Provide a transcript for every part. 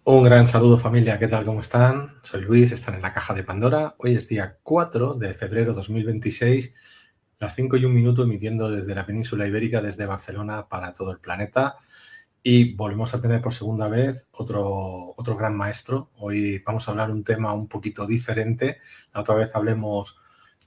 Un gran saludo familia, ¿qué tal? ¿Cómo están? Soy Luis, están en la caja de Pandora. Hoy es día 4 de febrero 2026, las 5:01 emitiendo desde la península ibérica, desde Barcelona para todo el planeta. Y volvemos a tener por segunda vez otro gran maestro. Hoy vamos a hablar un tema un poquito diferente. La otra vez hablemos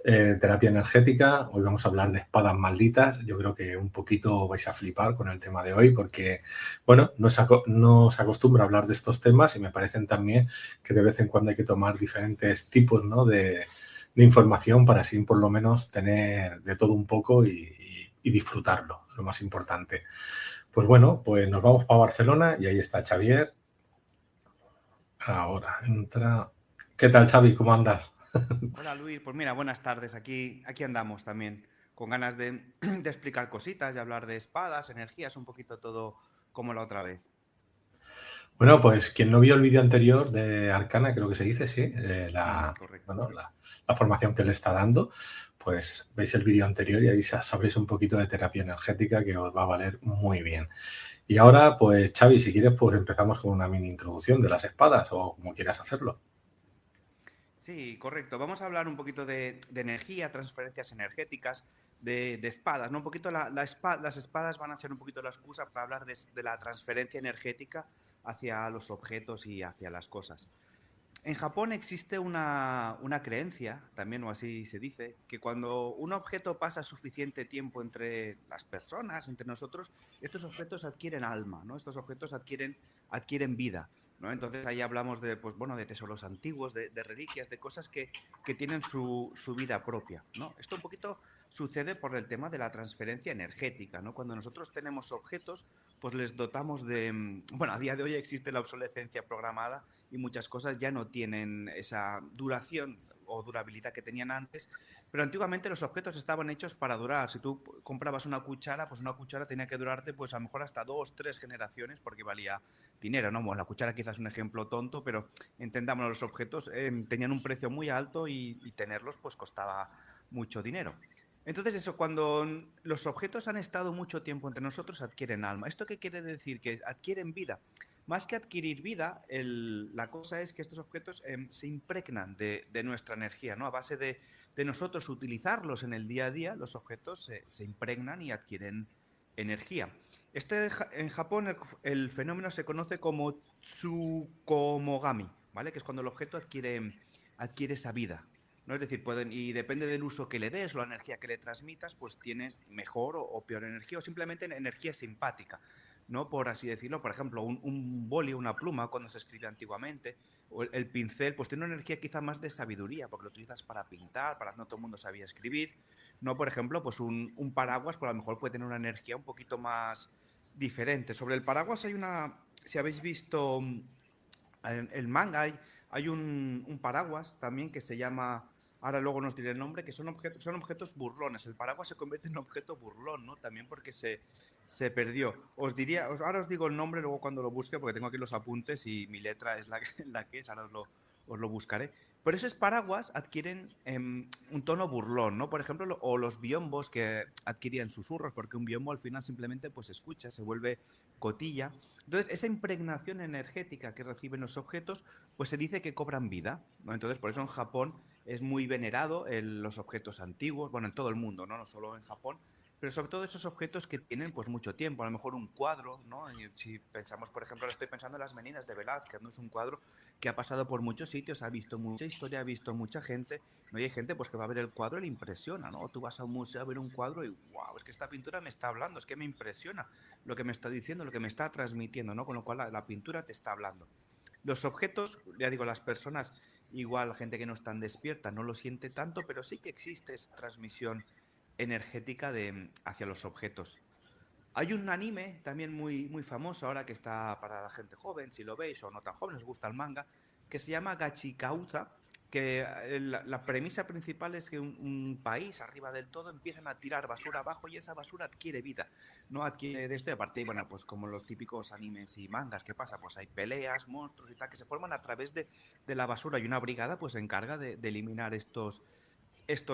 terapia energética. Hoy vamos a hablar de espadas malditas. Yo creo que un poquito vais a flipar con el tema de hoy porque, bueno, no se acostumbra a hablar de estos temas y me parecen también que de vez en cuando hay que tomar diferentes tipos, ¿no?, de información para así por lo menos tener de todo un poco y disfrutarlo, lo más importante. Pues bueno, pues nos vamos para Barcelona y ahí está Xavier. Ahora entra. ¿Qué tal, Xavi? ¿Cómo andas? Hola Luis, pues mira, buenas tardes. Aquí andamos también, con ganas de explicar cositas, de hablar de espadas, energías, un poquito todo como la otra vez. Bueno, pues quien no vio el vídeo anterior de Arcana, creo que se dice, sí, Correcto. bueno, la formación que le está dando, pues veis el vídeo anterior y ahí sabréis un poquito de terapia energética que os va a valer muy bien. Y ahora, pues Xavi, si quieres, pues empezamos con una mini introducción de las espadas o como quieras hacerlo. Sí, correcto. Vamos a hablar un poquito de energía, transferencias energéticas, de espadas, ¿no? Un poquito las espadas van a ser un poquito la excusa para hablar de la transferencia energética hacia los objetos y hacia las cosas. En Japón existe una creencia, también o así se dice, que cuando un objeto pasa suficiente tiempo entre las personas, entre nosotros, estos objetos adquieren alma, ¿no? Estos objetos adquieren vida, ¿no? Entonces ahí hablamos de, pues, bueno, de tesoros antiguos, de reliquias, de cosas que tienen su vida propia, ¿no? Esto un poquito sucede por el tema de la transferencia energética, ¿no? Cuando nosotros tenemos objetos, pues les dotamos de... Bueno, a día de hoy existe la obsolescencia programada y muchas cosas ya no tienen esa duración o durabilidad que tenían antes, pero antiguamente los objetos estaban hechos para durar. Si tú comprabas una cuchara, pues una cuchara tenía que durarte pues a lo mejor hasta 2, 3 generaciones porque valía dinero, ¿no? Bueno, la cuchara quizás es un ejemplo tonto, pero entendamos, los objetos tenían un precio muy alto y tenerlos pues costaba mucho dinero. Entonces eso, cuando los objetos han estado mucho tiempo entre nosotros, adquieren alma. ¿Esto qué quiere decir? Que adquieren vida. Más que adquirir vida, la cosa es que estos objetos se impregnan de nuestra energía, ¿no? A base de nosotros utilizarlos en el día a día, los objetos se impregnan y adquieren energía. En Japón el fenómeno se conoce como tsukomogami, ¿vale? Que es cuando el objeto adquiere esa vida, ¿no? Es decir, y depende del uso que le des o la energía que le transmitas, pues tiene mejor o peor energía o simplemente energía simpática, ¿no? Por así decirlo. Por ejemplo, un boli, una pluma, cuando se escribe antiguamente, o el pincel, pues tiene una energía quizá más de sabiduría, porque lo utilizas para pintar, para no todo el mundo sabía escribir. No, por ejemplo, pues un paraguas, pues a lo mejor puede tener una energía un poquito más diferente. Sobre el paraguas hay una, si habéis visto el manga, hay un paraguas también que se llama, ahora luego nos diré el nombre, que son objetos burlones. El paraguas se convierte en objeto burlón, ¿no? También porque se perdió. Ahora os digo el nombre luego cuando lo busque, porque tengo aquí los apuntes y mi letra es la que es, ahora os lo buscaré. Pero esos paraguas adquieren un tono burlón, ¿no? Por ejemplo, o los biombos que adquirían susurros, porque un biombo al final simplemente pues escucha, se vuelve cotilla. Entonces, esa impregnación energética que reciben los objetos, pues se dice que cobran vida, ¿no? Entonces, por eso en Japón es muy venerado los objetos antiguos, bueno, en todo el mundo, ¿no? No solo en Japón, pero sobre todo esos objetos que tienen pues mucho tiempo, a lo mejor un cuadro, ¿no? Y si pensamos, por ejemplo, ahora estoy pensando en las Meninas de Velázquez, ¿no? Es un cuadro que ha pasado por muchos sitios, ha visto mucha historia, ha visto mucha gente, ¿no? Y hay gente pues que va a ver el cuadro y le impresiona, ¿no? Tú vas a un museo a ver un cuadro y wow, es que esta pintura me está hablando, es que me impresiona lo que me está diciendo, lo que me está transmitiendo, ¿no? Con lo cual la pintura te está hablando. Los objetos, ya digo, las personas, igual la gente que no es tan despierta no lo siente tanto, pero sí que existe esa transmisión energética hacia los objetos. Hay un anime también muy, muy famoso ahora que está para la gente joven, si lo veis, o no tan joven, os gusta el manga, que se llama Gachikauza, que la premisa principal es que un país arriba del todo empiezan a tirar basura abajo y esa basura adquiere vida, no adquiere de esto y aparte, bueno, pues como los típicos animes y mangas, ¿qué pasa? Pues hay peleas, monstruos y tal, que se forman a través de la basura y una brigada pues se encarga de eliminar estos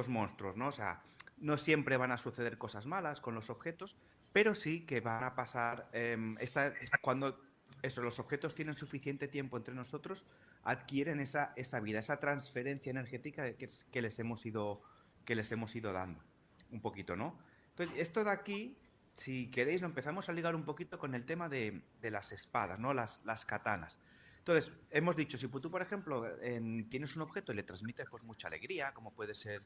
monstruos, ¿no? O sea, no siempre van a suceder cosas malas con los objetos, pero sí que van a pasar cuando eso, los objetos tienen suficiente tiempo entre nosotros, adquieren esa vida, esa transferencia energética que les hemos ido dando. Un poquito, ¿no? Entonces, esto de aquí, si queréis, lo empezamos a ligar un poquito con el tema de las espadas, ¿no? Las katanas. Entonces, hemos dicho, si tú, por ejemplo, tienes un objeto y le transmites pues mucha alegría, como puede ser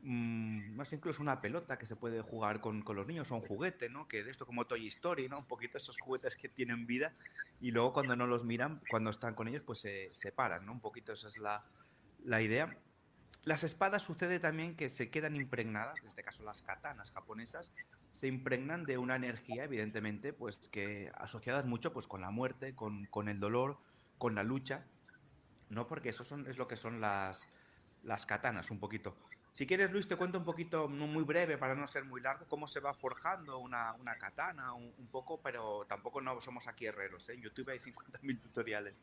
más incluso una pelota que se puede jugar con los niños, o un juguete, ¿no? Que de esto como Toy Story, ¿no? Un poquito esos juguetes que tienen vida y luego cuando no los miran, cuando están con ellos, pues se separan, ¿no? Un poquito esa es la idea. Las espadas sucede también que se quedan impregnadas, en este caso las katanas japonesas, se impregnan de una energía, evidentemente, pues que asociadas mucho pues, con la muerte, con el dolor, con la lucha, ¿no? Porque es lo que son las katanas, un poquito. Si quieres, Luis, te cuento un poquito, no muy breve, para no ser muy largo, cómo se va forjando una katana, un poco, pero tampoco no somos aquí herreros, ¿eh? En YouTube hay 50.000 tutoriales.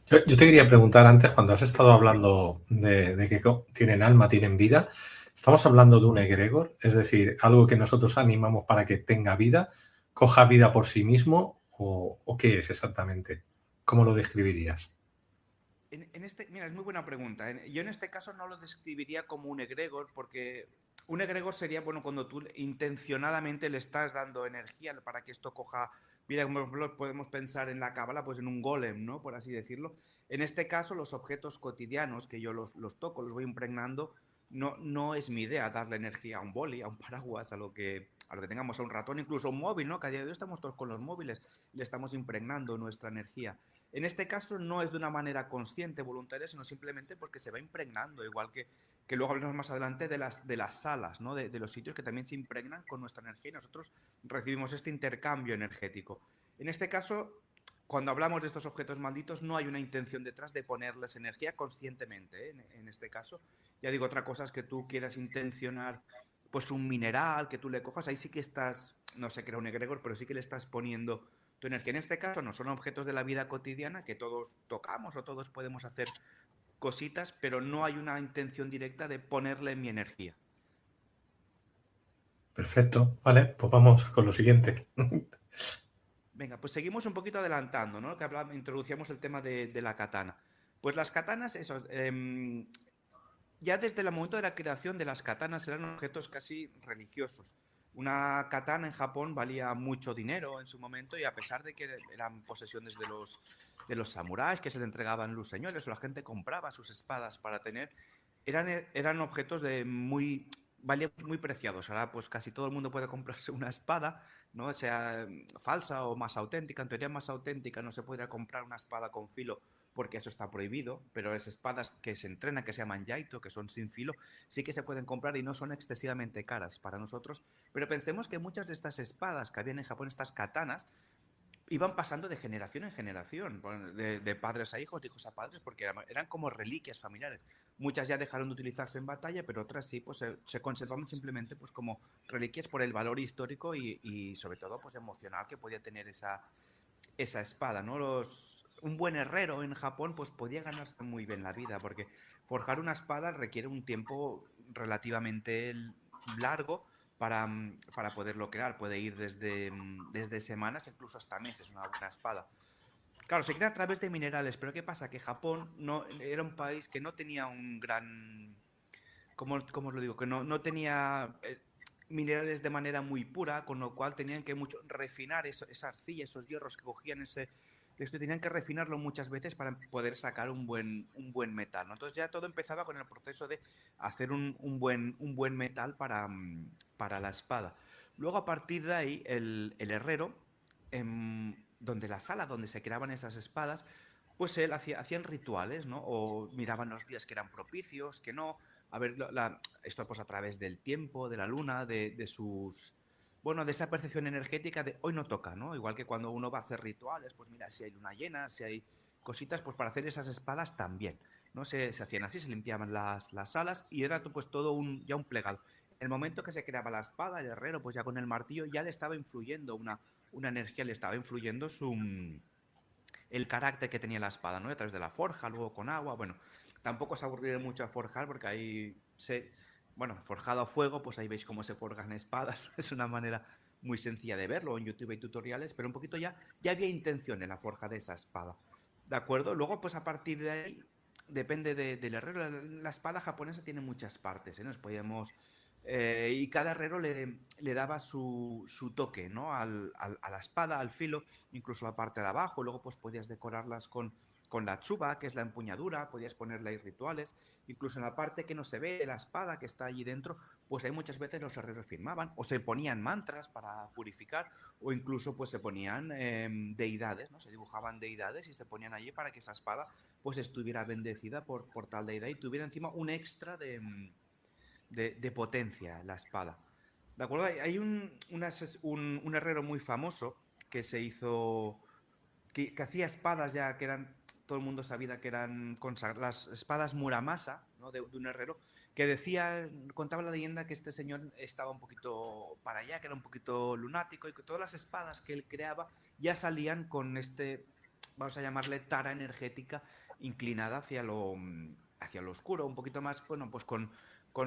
Yo te quería preguntar antes, cuando has estado hablando de que tienen alma, tienen vida, ¿estamos hablando de un egregor? Es decir, algo que nosotros animamos para que tenga vida, coja vida por sí mismo, o qué es exactamente? ¿Cómo lo describirías? Mira, es muy buena pregunta. Yo en este caso no lo describiría como un egregor, porque un egregor sería, bueno, cuando tú intencionadamente le estás dando energía para que esto coja vida, como por ejemplo podemos pensar en la cábala, pues en un golem, ¿no? Por así decirlo. En este caso, los objetos cotidianos que yo los toco, los voy impregnando, no es mi idea darle energía a un boli, a un paraguas, a lo que tengamos, a un ratón, incluso a un móvil, ¿no? Que a día de hoy estamos todos con los móviles, le estamos impregnando nuestra energía. En este caso no es de una manera consciente, voluntaria, sino simplemente porque se va impregnando, igual que luego hablaremos más adelante de las salas, ¿no? De los sitios que también se impregnan con nuestra energía y nosotros recibimos este intercambio energético. En este caso, cuando hablamos de estos objetos malditos, no hay una intención detrás de ponerles energía conscientemente, ¿eh? En este caso. Ya digo, otra cosa es que tú quieras intencionar pues un mineral que tú le cojas, ahí sí que estás, no sé qué era un egregor, pero sí que le estás poniendo tu energía. En este caso no son objetos de la vida cotidiana que todos tocamos o todos podemos hacer cositas, pero no hay una intención directa de ponerle mi energía. Perfecto, vale, pues vamos con lo siguiente. Venga, pues seguimos un poquito adelantando, ¿no? Que introducíamos el tema de la katana. Pues las katanas, eso, ya desde el momento de la creación de las katanas eran objetos casi religiosos. Una katana en Japón valía mucho dinero en su momento y a pesar de que eran posesiones de los samuráis que se le entregaban los señores o la gente compraba sus espadas para tener, eran objetos valían muy preciados. Ahora pues casi todo el mundo puede comprarse una espada, ¿no? Sea falsa o más auténtica. En teoría más auténtica no se podría comprar una espada con filo porque eso está prohibido, pero las espadas que se entrenan, que se llaman yaito, que son sin filo, sí que se pueden comprar y no son excesivamente caras para nosotros. Pero pensemos que muchas de estas espadas que habían en Japón, estas katanas, iban pasando de generación en generación, de padres a hijos, de hijos a padres, porque eran como reliquias familiares. Muchas ya dejaron de utilizarse en batalla, pero otras sí, pues se conservaban simplemente pues como reliquias por el valor histórico y sobre todo pues emocional que podía tener esa espada, ¿no? Un buen herrero en Japón pues podía ganarse muy bien la vida, porque forjar una espada requiere un tiempo relativamente largo para poderlo crear. Puede ir desde semanas incluso hasta meses una buena espada. Claro, se crea a través de minerales, pero ¿qué pasa? Que Japón no, era un país que no tenía un gran... ¿Cómo os lo digo? Que no tenía minerales de manera muy pura, con lo cual tenían que mucho refinar esa arcilla, esos hierros que cogían esto tenían que refinarlo muchas veces para poder sacar un buen metal, ¿no? Entonces ya todo empezaba con el proceso de hacer un buen metal para la espada. Luego a partir de ahí el herrero, donde la sala donde se creaban esas espadas, pues él hacían rituales, ¿no? O miraban los días que eran propicios, que no. A ver, esto pues a través del tiempo, de la luna, bueno, de esa percepción energética de hoy no toca, ¿no? Igual que cuando uno va a hacer rituales, pues mira, si hay luna llena, si hay cositas, pues para hacer esas espadas también, ¿no? Se hacían así, se limpiaban las salas y era pues todo ya un plegado. El momento que se creaba la espada, el herrero, pues ya con el martillo, ya le estaba influyendo una energía, le estaba influyendo el carácter que tenía la espada, ¿no? A través de la forja, luego con agua, bueno, tampoco se aburriría mucho a forjar porque ahí bueno, forjado a fuego, pues ahí veis cómo se forjan espadas, es una manera muy sencilla de verlo, en YouTube hay tutoriales, pero un poquito ya había intención en la forja de esa espada. ¿De acuerdo? Luego, pues a partir de ahí, depende del herrero. La espada japonesa tiene muchas partes, ¿eh? Nos podíamos... y cada herrero le daba su toque, ¿no? A la espada, al filo, incluso la parte de abajo. Luego, pues podías decorarlas con la tsuba, que es la empuñadura, podías ponerle ahí rituales. Incluso en la parte que no se ve de la espada, que está allí dentro, pues ahí muchas veces los herreros firmaban, o se ponían mantras para purificar, o incluso pues se ponían deidades, ¿no? Se dibujaban deidades y se ponían allí para que esa espada pues estuviera bendecida por tal deidad y tuviera encima un extra de potencia la espada. ¿De acuerdo? Hay un herrero muy famoso que se hizo, que hacía espadas ya que eran, todo el mundo sabía que eran las espadas Muramasa, ¿no? De un herrero, que decía, contaba la leyenda que este señor estaba un poquito para allá, que era un poquito lunático y que todas las espadas que él creaba ya salían con este, vamos a llamarle tara energética inclinada hacia lo oscuro, un poquito más, bueno, pues con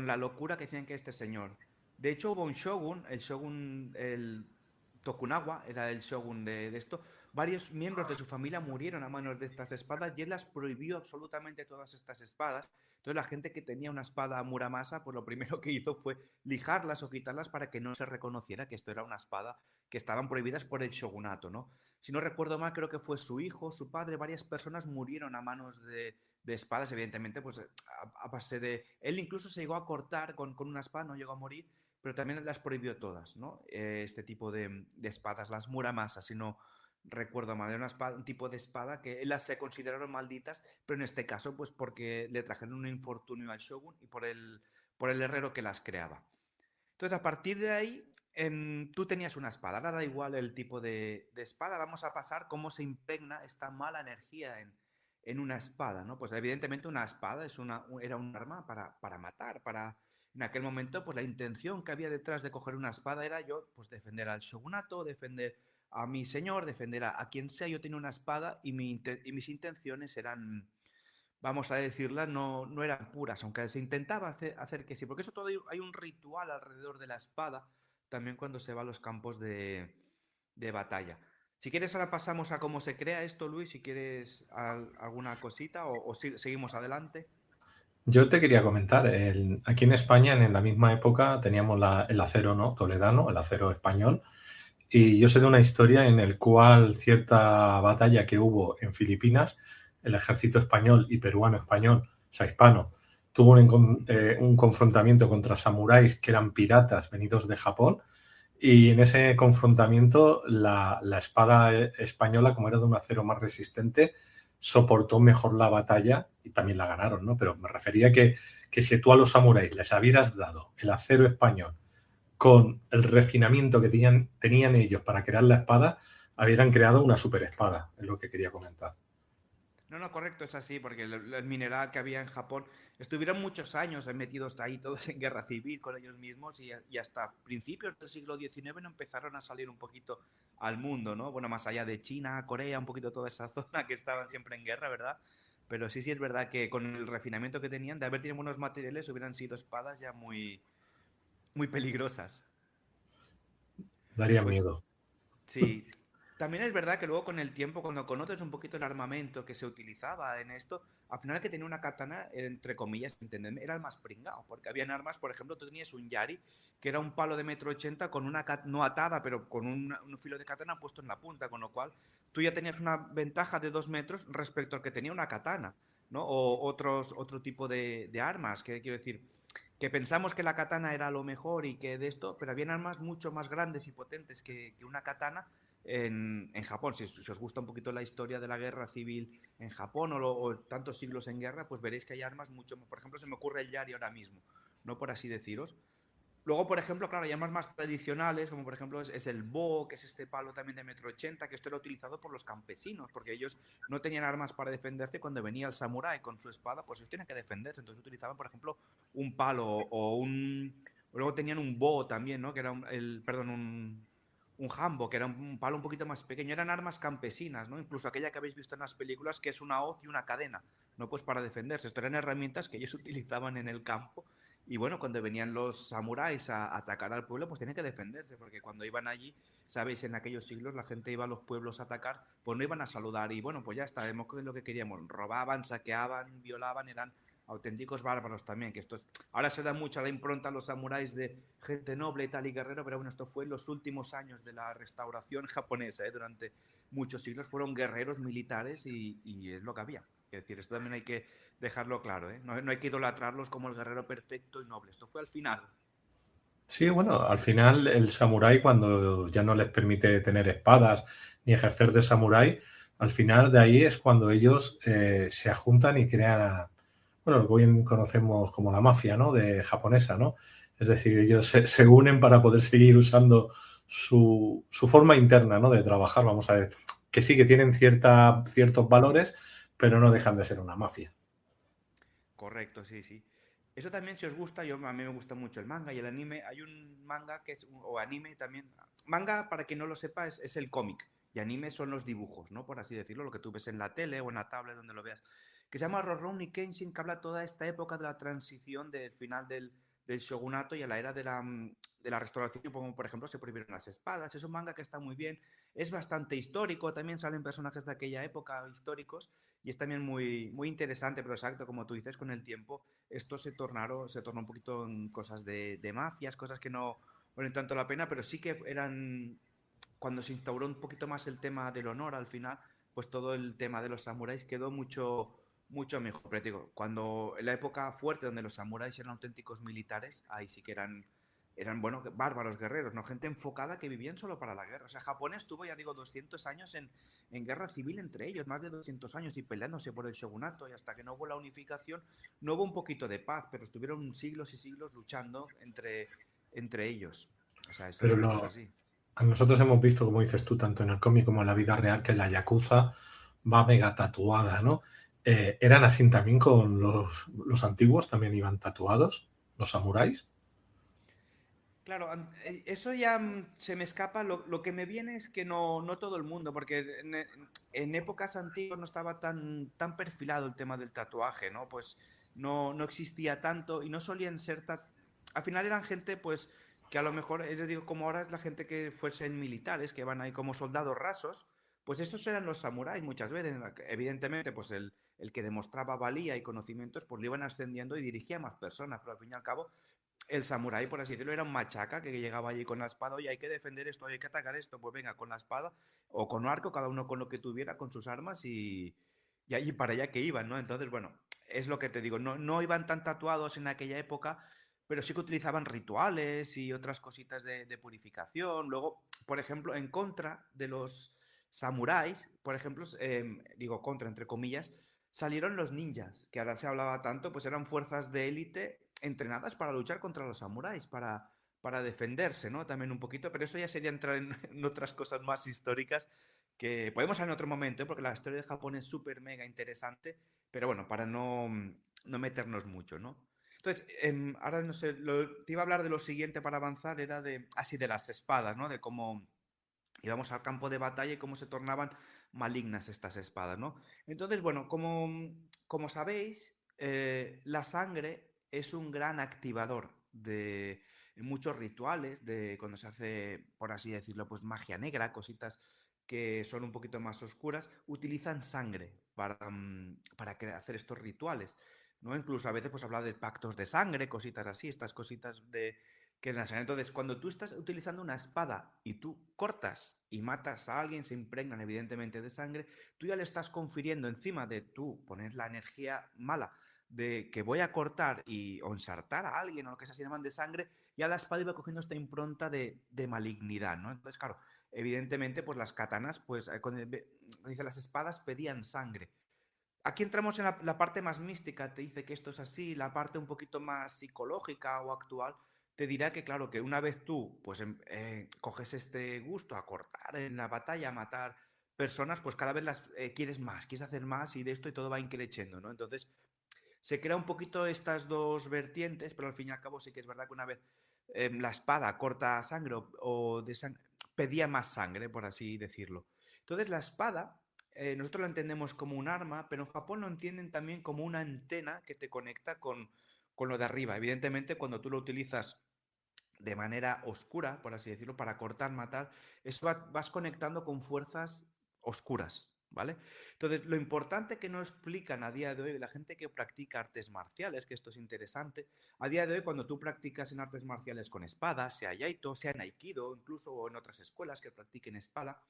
la locura que decían que este señor. De hecho, hubo un shogun, el shogun, el Tokugawa, era el shogun de esto. Varios miembros de su familia murieron a manos de estas espadas y él las prohibió absolutamente todas estas espadas. Entonces la gente que tenía una espada Muramasa, pues lo primero que hizo fue lijarlas o quitarlas para que no se reconociera que esto era una espada que estaban prohibidas por el shogunato, ¿no? Si no recuerdo mal, creo que fue su hijo, su padre, varias personas murieron a manos de espadas, evidentemente, pues a base de... Él incluso se llegó a cortar con una espada, no llegó a morir, pero también las prohibió todas, ¿no? Este tipo de espadas, las Muramasa, si no recuerdo mal, era un tipo de espada que las se consideraron malditas, pero en este caso, pues porque le trajeron un infortunio al shogun y por el herrero que las creaba. Entonces, a partir de ahí, tú tenías una espada. Ahora da igual el tipo de espada. Vamos a pasar cómo se impregna esta mala energía en una espada, ¿no? Pues evidentemente una espada era un arma para matar, En aquel momento, pues la intención que había detrás de coger una espada era yo, pues defender al shogunato, defender a mi señor, defender a quien sea. Yo tenía una espada y mis intenciones eran, vamos a decirla, no eran puras, aunque se intentaba hacer que sí, porque eso todo hay un ritual alrededor de la espada, también cuando se va a los campos de batalla. Si quieres, ahora pasamos a cómo se crea esto, Luis, si quieres alguna cosita o seguimos adelante. Yo te quería comentar, aquí en España en la misma época teníamos el acero, ¿no? Toledano, el acero español, y yo sé de una historia en la cual cierta batalla que hubo en Filipinas, el ejército español y peruano español, o sea, hispano, tuvo un confrontamiento contra samuráis que eran piratas venidos de Japón, y en ese confrontamiento la espada española, como era de un acero más resistente, soportó mejor la batalla y también la ganaron, ¿no? Pero me refería que si tú a los samuráis les hubieras dado el acero español con el refinamiento que tenían ellos para crear la espada, hubieran creado una super espada, es lo que quería comentar. No, no, correcto, es así, porque el mineral que había en Japón estuvieron muchos años metidos ahí todos en guerra civil con ellos mismos y hasta principios del siglo XIX no empezaron a salir un poquito al mundo, ¿no? Bueno, más allá de China, Corea, un poquito toda esa zona que estaban siempre en guerra, ¿verdad? Pero sí, sí es verdad que con el refinamiento que tenían, de haber tenido buenos materiales, hubieran sido espadas ya muy peligrosas. Daría Pues miedo. sí, también es verdad que luego con el tiempo, cuando conoces un poquito el armamento que se utilizaba en esto, al final que tenía una katana, entre comillas, entendedme, era el más pringao, porque habían armas, por ejemplo, tú tenías un yari, que era un palo de 1,80 m con una no atada, pero con un filo de katana puesto en la punta, con lo cual tú ya tenías una ventaja de 2 metros respecto al que tenía una katana, ¿no? O otro tipo de armas, que quiero decir, que pensamos que la katana era lo mejor y que de esto, pero habían armas mucho más grandes y potentes que una katana en Japón. Si os gusta un poquito la historia de la guerra civil en Japón o tantos siglos en guerra, pues veréis que hay armas mucho más. Por ejemplo, se me ocurre el Yari ahora mismo, no por así deciros. Luego, por ejemplo, claro, hay armas más tradicionales, como por ejemplo es el bo, que es este palo también de 1,80 m, que esto era utilizado por los campesinos, porque ellos no tenían armas para defenderse. Cuando venía el samurái con su espada, pues ellos tenían que defenderse. Entonces utilizaban, por ejemplo, un palo luego tenían un bo también, ¿no? Que era un jambo, que era un palo un poquito más pequeño. Eran armas campesinas, ¿no? Incluso aquella que habéis visto en las películas, que es una hoz y una cadena, ¿no? Pues para defenderse. Esto eran herramientas que ellos utilizaban en el campo Y bueno, cuando venían los samuráis a atacar al pueblo, pues tenían que defenderse, porque cuando iban allí, sabéis, en aquellos siglos la gente iba a los pueblos a atacar, pues no iban a saludar y bueno, pues ya está, hemos cogido lo que queríamos, robaban, saqueaban, violaban, eran auténticos bárbaros también, que esto es, ahora se da mucho la impronta a los samuráis de gente noble y tal y guerrero, pero bueno, esto fue en los últimos años de la restauración japonesa, durante muchos siglos fueron guerreros militares y es lo que había. Es decir, esto también hay que dejarlo claro, ¿eh? No, no hay que idolatrarlos como el guerrero perfecto y noble. Esto fue al final. Sí, bueno, al final el samurái cuando ya no les permite tener espadas ni ejercer de samurái, al final de ahí es cuando ellos se juntan y crean, bueno, lo que hoy conocemos como la mafia, ¿no? De japonesa, ¿no? Es decir, ellos se unen para poder seguir usando su forma interna, ¿no? De trabajar, vamos a ver, que sí que tienen ciertos valores, pero no dejan de ser una mafia. Correcto, sí, sí. Eso también, si os gusta, a mí me gusta mucho el manga y el anime. Hay un manga que es, o anime también. Manga, para quien no lo sepa, es el cómic. Y anime son los dibujos, ¿no? Por así decirlo, lo que tú ves en la tele o en la tablet, donde lo veas. Que se llama Rurouni Kenshin, que habla toda esta época de la transición del final del shogunato y a la era de la restauración, como por ejemplo se prohibieron las espadas. Es un manga que está muy bien. Es bastante histórico, también salen personajes de aquella época históricos y es también muy, muy interesante, pero exacto, como tú dices, con el tiempo esto se tornó un poquito en cosas de mafias, cosas que no valen tanto la pena, pero sí que eran, cuando se instauró un poquito más el tema del honor al final, pues todo el tema de los samuráis quedó mucho mejor. Pero digo, cuando en la época fuerte donde los samuráis eran auténticos militares, ahí sí que eran bueno, bárbaros guerreros, ¿no? Gente enfocada que vivían solo para la guerra. O sea, Japón estuvo, ya digo, 200 años en guerra civil entre ellos, más de 200 años y peleándose por el shogunato y hasta que no hubo la unificación, no hubo un poquito de paz, pero estuvieron siglos y siglos luchando entre ellos. O sea, Pero esto es así. nosotros hemos visto, como dices tú, tanto en el cómic como en la vida real, que la yakuza va mega tatuada, ¿no? ¿Eran así también con los antiguos? ¿También iban tatuados los samuráis? Claro, eso ya se me escapa. Lo que me viene es que no todo el mundo, porque en épocas antiguas no estaba tan perfilado el tema del tatuaje, ¿no? Pues no existía tanto y no solían ser... Al final eran gente, pues, que a lo mejor, yo digo, como ahora es la gente que fuesen militares, que van ahí como soldados rasos, pues estos eran los samuráis muchas veces. Evidentemente, pues el que demostraba valía y conocimientos, pues le iban ascendiendo y dirigía a más personas, pero al fin y al cabo el samurái, por así decirlo, era un machaca que llegaba allí con la espada, oye, hay que defender esto, hay que atacar esto, pues venga, con la espada o con un arco, cada uno con lo que tuviera, con sus armas y allí para allá que iban, ¿no? Entonces, bueno, es lo que te digo, no iban tan tatuados en aquella época, pero sí que utilizaban rituales y otras cositas de purificación. Luego, por ejemplo, en contra de los samuráis, por ejemplo, digo contra, entre comillas, salieron los ninjas, que ahora se hablaba tanto, pues eran fuerzas de élite entrenadas para luchar contra los samuráis, para defenderse, ¿no? También un poquito, pero eso ya sería entrar en otras cosas más históricas que podemos hablar en otro momento, ¿eh? Porque la historia de Japón es súper mega interesante, pero bueno, para no meternos mucho, ¿no? Entonces, ahora no sé, te iba a hablar de lo siguiente para avanzar, era así de las espadas, ¿no? De cómo íbamos al campo de batalla y cómo se tornaban malignas estas espadas, ¿no? Entonces, bueno, como sabéis, la sangre es un gran activador de muchos rituales, de cuando se hace, por así decirlo, pues magia negra, cositas que son un poquito más oscuras, utilizan sangre para hacer estos rituales, ¿no? Incluso a veces pues habla de pactos de sangre, cositas así, estas cositas que es la sangre. Entonces, cuando tú estás utilizando una espada y tú cortas y matas a alguien, se impregnan evidentemente de sangre, tú ya le estás confiriendo encima de tú poner la energía mala de que voy a cortar o ensartar a alguien o lo que sea, se llaman de sangre, ya la espada iba cogiendo esta impronta de malignidad, ¿no? Entonces, claro, evidentemente, pues las katanas, pues cuando dice las espadas pedían sangre. Aquí entramos en la parte más mística, te dice que esto es así, la parte un poquito más psicológica o actual te dirá que, claro, que una vez tú pues coges este gusto a cortar en la batalla, a matar personas, pues cada vez las quieres más, quieres hacer más y de esto y todo va increciendo, ¿no? Entonces se crea un poquito estas dos vertientes, pero al fin y al cabo sí que es verdad que una vez la espada corta sangre pedía más sangre, por así decirlo. Entonces la espada nosotros la entendemos como un arma, pero en Japón lo entienden también como una antena que te conecta con lo de arriba. Evidentemente, cuando tú lo utilizas de manera oscura, por así decirlo, para cortar, matar, eso vas conectando con fuerzas oscuras, ¿vale? Entonces, lo importante que no explican a día de hoy la gente que practica artes marciales, que esto es interesante, a día de hoy cuando tú practicas en artes marciales con espadas, sea Yaito, sea en Aikido, incluso o en otras escuelas que practiquen espada,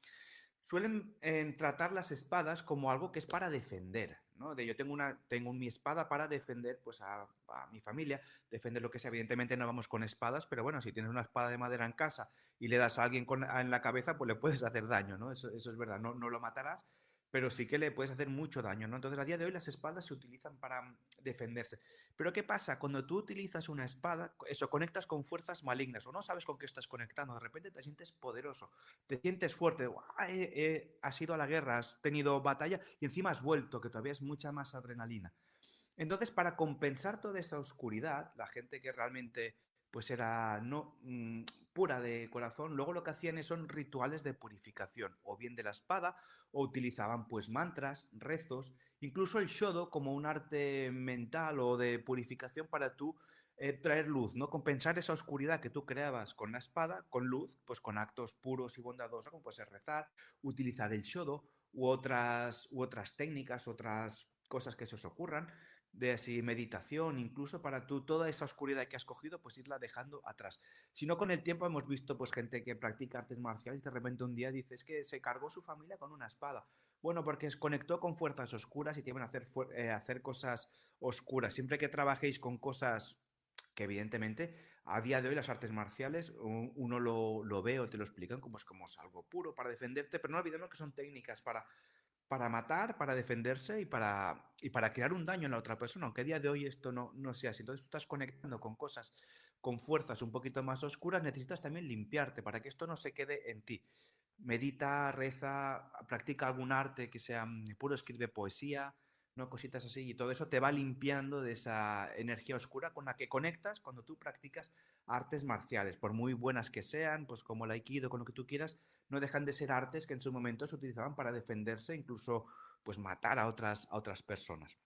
suelen tratar las espadas como algo que es para defender, ¿no? De yo tengo mi espada para defender pues a mi familia, defender lo que sea. Evidentemente no vamos con espadas, pero bueno, si tienes una espada de madera en casa y le das a alguien en la cabeza, pues le puedes hacer daño, ¿no? Eso es verdad, no lo matarás, pero sí que le puedes hacer mucho daño, ¿no? Entonces, a día de hoy las espadas se utilizan para defenderse. Pero ¿qué pasa? Cuando tú utilizas una espada, eso, conectas con fuerzas malignas o no sabes con qué estás conectando, de repente te sientes poderoso, te sientes fuerte, has ido a la guerra, has tenido batalla y encima has vuelto, que todavía es mucha más adrenalina. Entonces, para compensar toda esa oscuridad, la gente que realmente pues era no pura de corazón, luego lo que hacían son rituales de purificación, o bien de la espada, o utilizaban pues mantras, rezos, incluso el shodo como un arte mental o de purificación para tú traer luz, ¿no? Compensar esa oscuridad que tú creabas con la espada, con luz, pues con actos puros y bondadosos, como puede ser rezar, utilizar el shodo u otras técnicas, otras cosas que se os ocurran de así meditación, incluso para tú toda esa oscuridad que has cogido, pues irla dejando atrás. Si no, con el tiempo hemos visto pues gente que practica artes marciales y de repente un día dices que se cargó su familia con una espada. Bueno, porque se conectó con fuerzas oscuras y te iban a hacer cosas oscuras. Siempre que trabajéis con cosas que evidentemente a día de hoy las artes marciales uno lo ve o te lo explican como es algo puro para defenderte, pero no olvidemos que son técnicas para matar, para defenderse y para crear un daño en la otra persona, aunque a día de hoy esto no sea así. Entonces tú estás conectando con cosas, con fuerzas un poquito más oscuras, necesitas también limpiarte para que esto no se quede en ti. Medita, reza, practica algún arte que sea puro, escribe poesía, ¿no? Cositas así, y todo eso te va limpiando de esa energía oscura con la que conectas cuando tú practicas artes marciales, por muy buenas que sean, pues como el aikido, con lo que tú quieras, no dejan de ser artes que en su momento se utilizaban para defenderse, incluso pues matar a otras personas.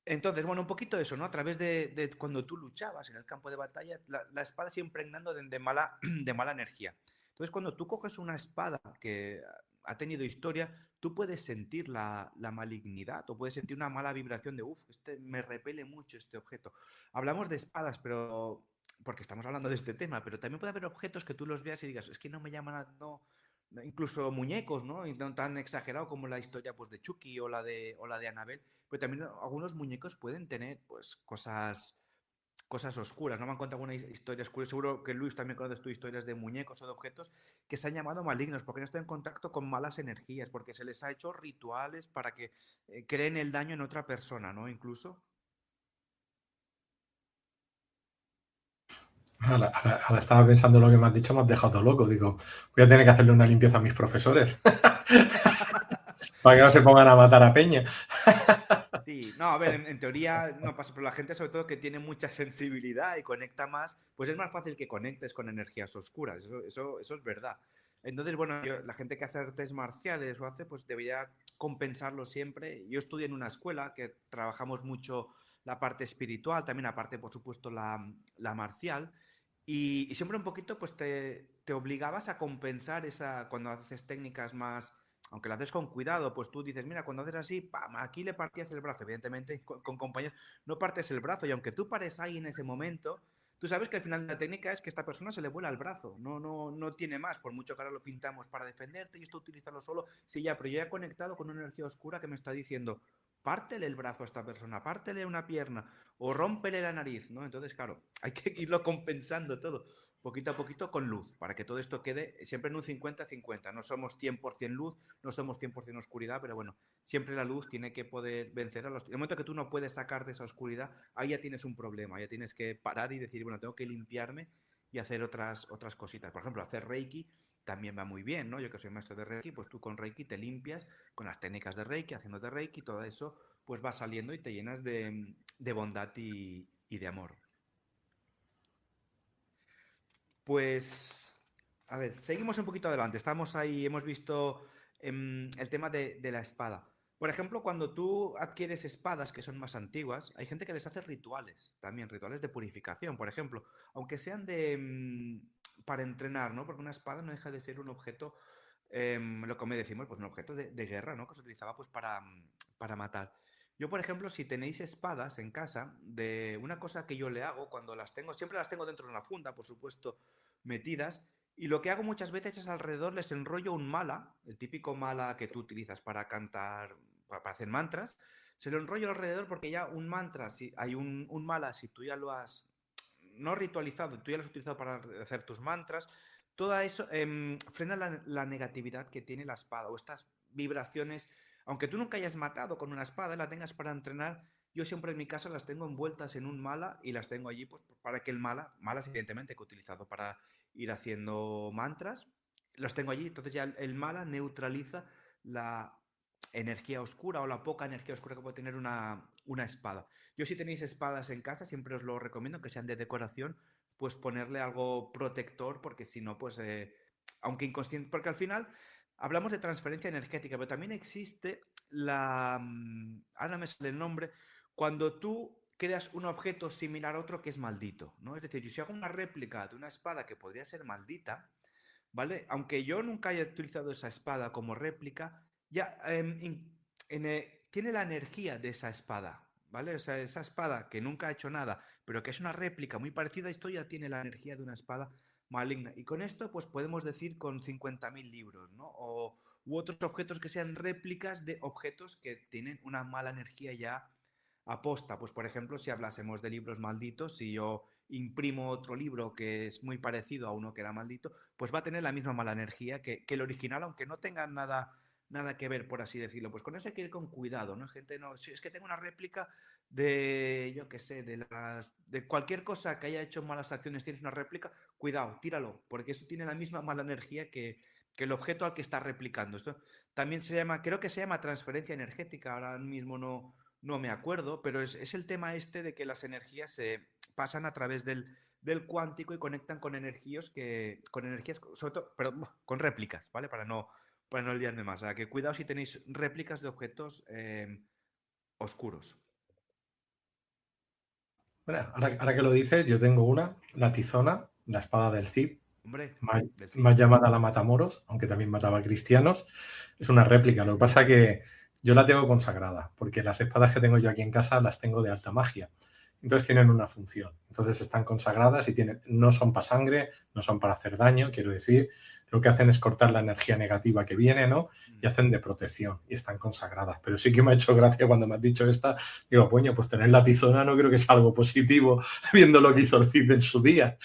Entonces, bueno, un poquito eso, ¿no? A través de cuando tú luchabas en el campo de batalla, la espada siempre impregnando de mala energía. Entonces, cuando tú coges una espada que ha tenido historia, tú puedes sentir la malignidad o puedes sentir una mala vibración de, uff, me repele mucho este objeto. Hablamos de espadas, pero porque estamos hablando de este tema, pero también puede haber objetos que tú los veas y digas, es que no me llaman, incluso muñecos, ¿no? Y no tan exagerado como la historia pues, de Chucky o la de Annabelle, pero también algunos muñecos pueden tener pues cosas oscuras. No me han contado alguna historia oscura. Seguro que Luis también conoces tú historias de muñecos o de objetos que se han llamado malignos porque han estado en contacto con malas energías, porque se les ha hecho rituales para que creen el daño en otra persona, ¿no? Incluso. Ahora estaba pensando lo que me has dicho, me has dejado todo loco. Digo, voy a tener que hacerle una limpieza a mis profesores para que no se pongan a matar a Peña. Sí, no, a ver, en teoría no pasa, pero la gente sobre todo que tiene mucha sensibilidad y conecta más, pues es más fácil que conectes con energías oscuras, eso es verdad. Entonces, bueno, la gente que hace artes marciales o hace, pues debería compensarlo siempre. Yo estudié en una escuela que trabajamos mucho la parte espiritual, también aparte, por supuesto, la marcial, y siempre un poquito, pues te obligabas a compensar esa, cuando haces técnicas más aunque lo haces con cuidado, pues tú dices, mira, cuando haces así, ¡pam! Aquí le partías el brazo. Evidentemente, con compañeros no partes el brazo y aunque tú pares ahí en ese momento, tú sabes que al final la técnica es que esta persona se le vuela el brazo, no tiene más, por mucho que ahora lo pintamos para defenderte y esto utilízalo solo, sí ya, pero yo he conectado con una energía oscura que me está diciendo, pártele el brazo a esta persona, pártele una pierna o rómpele la nariz, ¿no? Entonces, claro, hay que irlo compensando todo poquito a poquito con luz, para que todo esto quede siempre en un 50-50. No somos 100% luz, no somos 100% oscuridad, pero bueno, siempre la luz tiene que poder vencer a los... En el momento que tú no puedes sacar de esa oscuridad, ahí ya tienes un problema, ya tienes que parar y decir, bueno, tengo que limpiarme y hacer otras cositas. Por ejemplo, hacer Reiki también va muy bien, ¿no? Yo que soy maestro de Reiki, pues tú con Reiki te limpias con las técnicas de Reiki, haciéndote Reiki, todo eso pues va saliendo y te llenas de bondad y de amor. Pues, a ver, seguimos un poquito adelante. Estamos ahí, hemos visto el tema de la espada. Por ejemplo, cuando tú adquieres espadas que son más antiguas, hay gente que les hace rituales, también rituales de purificación, por ejemplo, aunque sean para entrenar, ¿no? Porque una espada no deja de ser un objeto, lo que me decimos, pues un objeto de guerra, ¿no? Que se utilizaba pues para matar. Yo, por ejemplo, si tenéis espadas en casa, de una cosa que yo le hago cuando las tengo, siempre las tengo dentro de una funda, por supuesto, metidas, y lo que hago muchas veces es alrededor les enrollo un mala, el típico mala que tú utilizas para cantar, para hacer mantras, se lo enrollo alrededor porque ya un mantra, si hay un mala, si tú ya lo has no ritualizado, tú ya lo has utilizado para hacer tus mantras, todo eso frena la negatividad que tiene la espada o estas vibraciones, aunque tú nunca hayas matado con una espada, la tengas para entrenar, yo siempre en mi casa las tengo envueltas en un mala y las tengo allí pues, para que el malas evidentemente que he utilizado para ir haciendo mantras, los tengo allí, entonces ya el mala neutraliza la energía oscura o la poca energía oscura que puede tener una espada. Yo si tenéis espadas en casa, siempre os lo recomiendo que sean de decoración, pues ponerle algo protector, porque si no, pues, aunque inconsciente, porque al final hablamos de transferencia energética, pero también existe ahora no me sale el nombre, cuando tú creas un objeto similar a otro que es maldito, ¿no? Es decir, yo si hago una réplica de una espada que podría ser maldita, ¿vale? Aunque yo nunca haya utilizado esa espada como réplica, ya tiene la energía de esa espada, ¿vale? O sea, esa espada que nunca ha hecho nada, pero que es una réplica muy parecida a esto, ya tiene la energía de una espada maligna. Y con esto, pues podemos decir con 50.000 libros, ¿no? U otros objetos que sean réplicas de objetos que tienen una mala energía ya aposta. Pues, por ejemplo, si hablásemos de libros malditos, si yo imprimo otro libro que es muy parecido a uno que era maldito, pues va a tener la misma mala energía que el original, aunque no tenga nada que ver, por así decirlo. Pues con eso hay que ir con cuidado, ¿no? Gente, no, si es que tengo una réplica de, yo qué sé, de cualquier cosa que haya hecho malas acciones, tienes una réplica, cuidado, tíralo, porque eso tiene la misma mala energía que el objeto al que está replicando. Esto también se llama, creo que se llama transferencia energética, ahora mismo no me acuerdo, pero es el tema este de que las energías se pasan a través del cuántico y conectan con energías, sobre todo, pero con réplicas, ¿vale? Para no liarme más. O sea, que cuidado si tenéis réplicas de objetos oscuros. Bueno, ahora que lo dices, yo tengo una, la tizona, la espada del Cid, Hombre, más, del Cid. más llamada la Matamoros, aunque también mataba cristianos. Es una réplica. Lo que pasa que yo la tengo consagrada, porque las espadas que tengo yo aquí en casa las tengo de alta magia. Entonces tienen una función. Entonces están consagradas y no son para sangre, no son para hacer daño, quiero decir. Lo que hacen es cortar la energía negativa que viene, ¿no? Y hacen de protección y están consagradas. Pero sí que me ha hecho gracia cuando me has dicho esta. Digo, coño, pues tener la tizona no creo que sea algo positivo viendo lo que hizo el Cid en su día.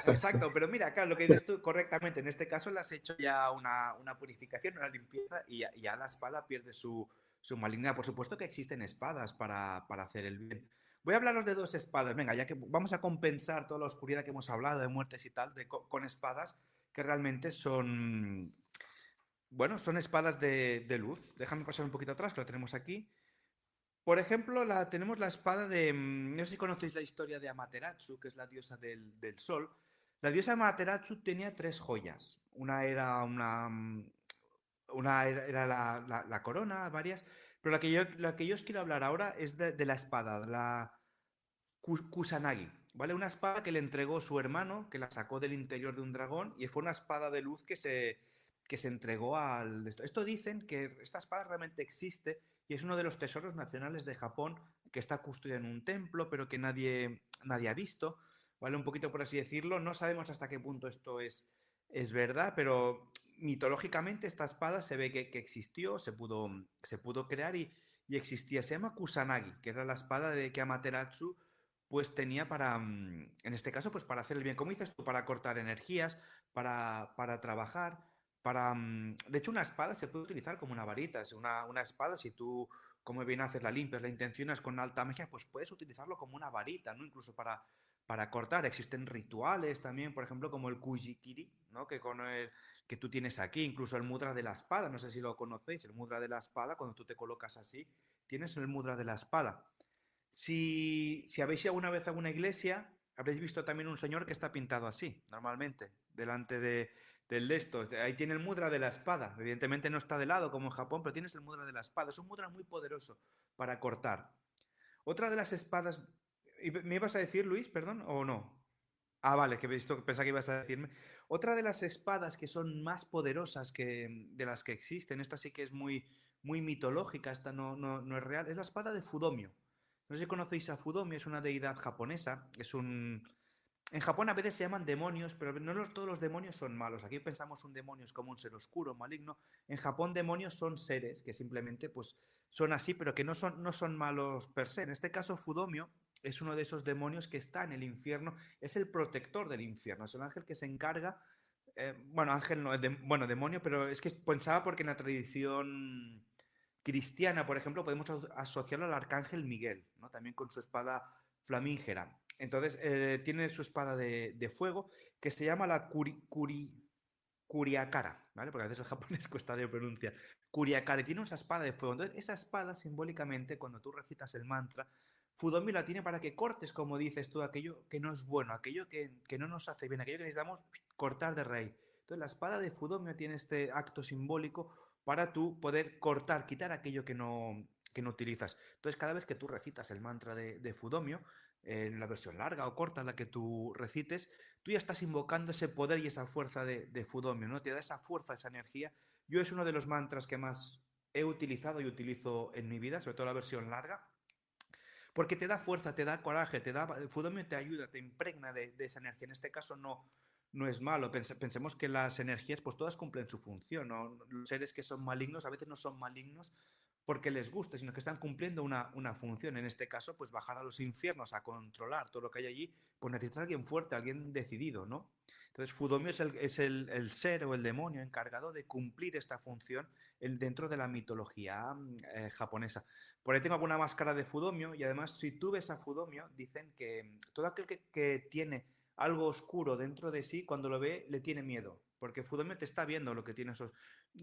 Exacto, pero mira, claro, lo que dices tú correctamente, en este caso le has hecho ya una purificación, una limpieza y ya la espada pierde su malignidad. Por supuesto que existen espadas para hacer el bien. Voy a hablaros de dos espadas, venga, ya que vamos a compensar toda la oscuridad que hemos hablado de muertes y tal, con espadas que realmente son, bueno, son espadas de luz. Déjame pasar un poquito atrás, que lo tenemos aquí. Por ejemplo, tenemos la espada de. No sé si conocéis la historia de Amaterasu, que es la diosa del sol. La diosa Amaterasu tenía tres joyas. Una era era la corona, varias. Pero la que yo os quiero hablar ahora es de la espada, la Kusanagi. ¿Vale? Una espada que le entregó su hermano, que la sacó del interior de un dragón, y fue una espada de luz que se entregó al. Esto dicen que esta espada realmente existe y es uno de los tesoros nacionales de Japón que está custodiado en un templo, pero que nadie ha visto, ¿vale? Un poquito por así decirlo. No sabemos hasta qué punto esto es verdad, pero mitológicamente esta espada se ve que existió, se pudo crear y existía. Se llama Kusanagi, que era la espada de que Amaterasu pues tenía en este caso, pues para hacer el bien, como dices tú, para cortar energías, para trabajar, de hecho, una espada se puede utilizar como una varita. Es una espada, si tú, como bien haces, la limpias, la intencionas con alta magia, pues puedes utilizarlo como una varita, ¿no? Incluso para cortar. Existen rituales también, por ejemplo, como el Kujikiri, ¿no? Que tú tienes aquí, incluso el mudra de la espada, no sé si lo conocéis, el mudra de la espada, cuando tú te colocas así, tienes el mudra de la espada. Si habéis ido alguna vez a una iglesia, habréis visto también un señor que está pintado así, normalmente, delante de esto. Ahí tiene el mudra de la espada. Evidentemente no está de lado como en Japón, pero tienes el mudra de la espada. Es un mudra muy poderoso para cortar. Otra de las espadas... ¿Me ibas a decir, Luis, perdón, o no? Ah, vale, que he visto, pensaba que ibas a decirme. Otra de las espadas que son más poderosas de las que existen, esta sí que es muy, muy mitológica, esta no es real, es la espada de Fudomio. No sé si conocéis a Fudomio, es una deidad japonesa, es un... En Japón a veces se llaman demonios, pero no todos los demonios son malos. Aquí pensamos un demonio es como un ser oscuro, maligno. En Japón demonios son seres que simplemente pues, son así, pero que no son malos per se. En este caso, Fudomio es uno de esos demonios que está en el infierno, es el protector del infierno, es el ángel que se encarga, bueno, ángel no, bueno, demonio, pero es que pensaba porque en la tradición cristiana, por ejemplo, podemos asociarlo al arcángel Miguel, ¿no? También con su espada flamígera. Entonces, tiene su espada de fuego que se llama la Kuriakara, ¿vale? Porque a veces el japonés cuesta de pronunciar. Kuriakara, y tiene esa espada de fuego. Entonces, esa espada, simbólicamente, cuando tú recitas el mantra, Fudomi la tiene para que cortes, como dices tú, aquello que no es bueno, aquello que no nos hace bien, aquello que necesitamos cortar de raíz. Entonces, la espada de Fudomio tiene este acto simbólico para tú poder cortar, quitar aquello que no utilizas. Entonces, cada vez que tú recitas el mantra de Fudomio, en la versión larga o corta, la que tú recites, tú ya estás invocando ese poder y esa fuerza de Fudomio, ¿no? Te da esa fuerza, esa energía. Yo es uno de los mantras que más he utilizado y utilizo en mi vida, sobre todo la versión larga, porque te da fuerza, te da coraje, Fudomio te ayuda, te impregna de esa energía. En este caso no es malo. Pensemos que las energías, pues todas cumplen su función, ¿no? Los seres que son malignos a veces no son malignos porque les guste, sino que están cumpliendo una función. En este caso, pues bajar a los infiernos a controlar todo lo que hay allí, pues necesitas a alguien fuerte, alguien decidido, ¿no? Entonces, Fudomio es el ser o el demonio encargado de cumplir esta función dentro de la mitología japonesa. Por ahí tengo alguna máscara de Fudomio y además, si tú ves a Fudomio, dicen que todo aquel que tiene algo oscuro dentro de sí, cuando lo ve, le tiene miedo. Porque Fudomio te está viendo lo que tienes.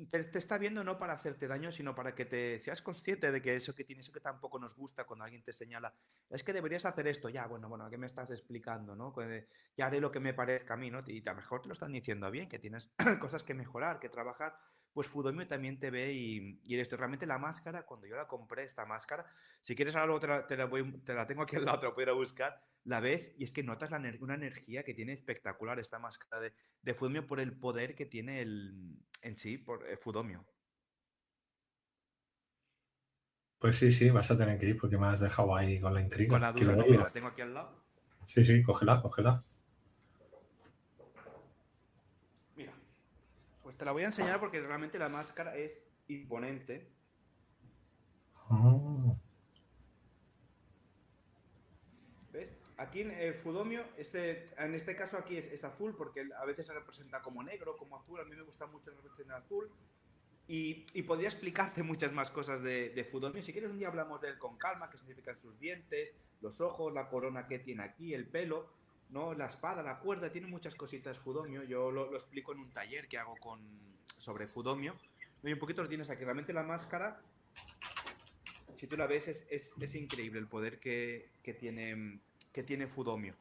Te está viendo no para hacerte daño, sino para que te seas consciente de que eso que tienes, eso que tampoco nos gusta cuando alguien te señala, es que deberías hacer esto, ya, bueno, ¿qué me estás explicando? ¿No? Ya haré lo que me parezca a mí, ¿no? Y a lo mejor te lo están diciendo bien, que tienes cosas que mejorar, que trabajar. Pues Fudomio también te ve y de esto, realmente la máscara, cuando yo la compré, esta máscara, si quieres ahora luego te la tengo aquí al lado, te la puedo ir a buscar, la ves y es que notas una energía que tiene espectacular esta máscara de Fudomio por el poder que tiene en sí, por Fudomio. Pues sí, sí, vas a tener que ir porque me has dejado ahí con la Con intriga. la Quiero duda, ¿no? Mira, verlo. la tengo aquí al lado. Sí, sí, cógela, cógela. Mira, pues te la voy a enseñar porque realmente la máscara es imponente. Oh, ¿Ves? Aquí en el Fudomio, en este caso aquí es azul porque a veces se representa como negro, como azul. A mí me gusta mucho representar azul. Y podría explicarte muchas más cosas de Fudomio. Si quieres, un día hablamos de él con calma, qué significan sus dientes, los ojos, la corona que tiene aquí, el pelo, ¿no? La espada, la cuerda, tiene muchas cositas Fudomio. Yo lo explico en un taller que hago sobre Fudomio. Y un poquito lo tienes aquí. Realmente la máscara, si tú la ves, es increíble el poder que tiene Fudomio.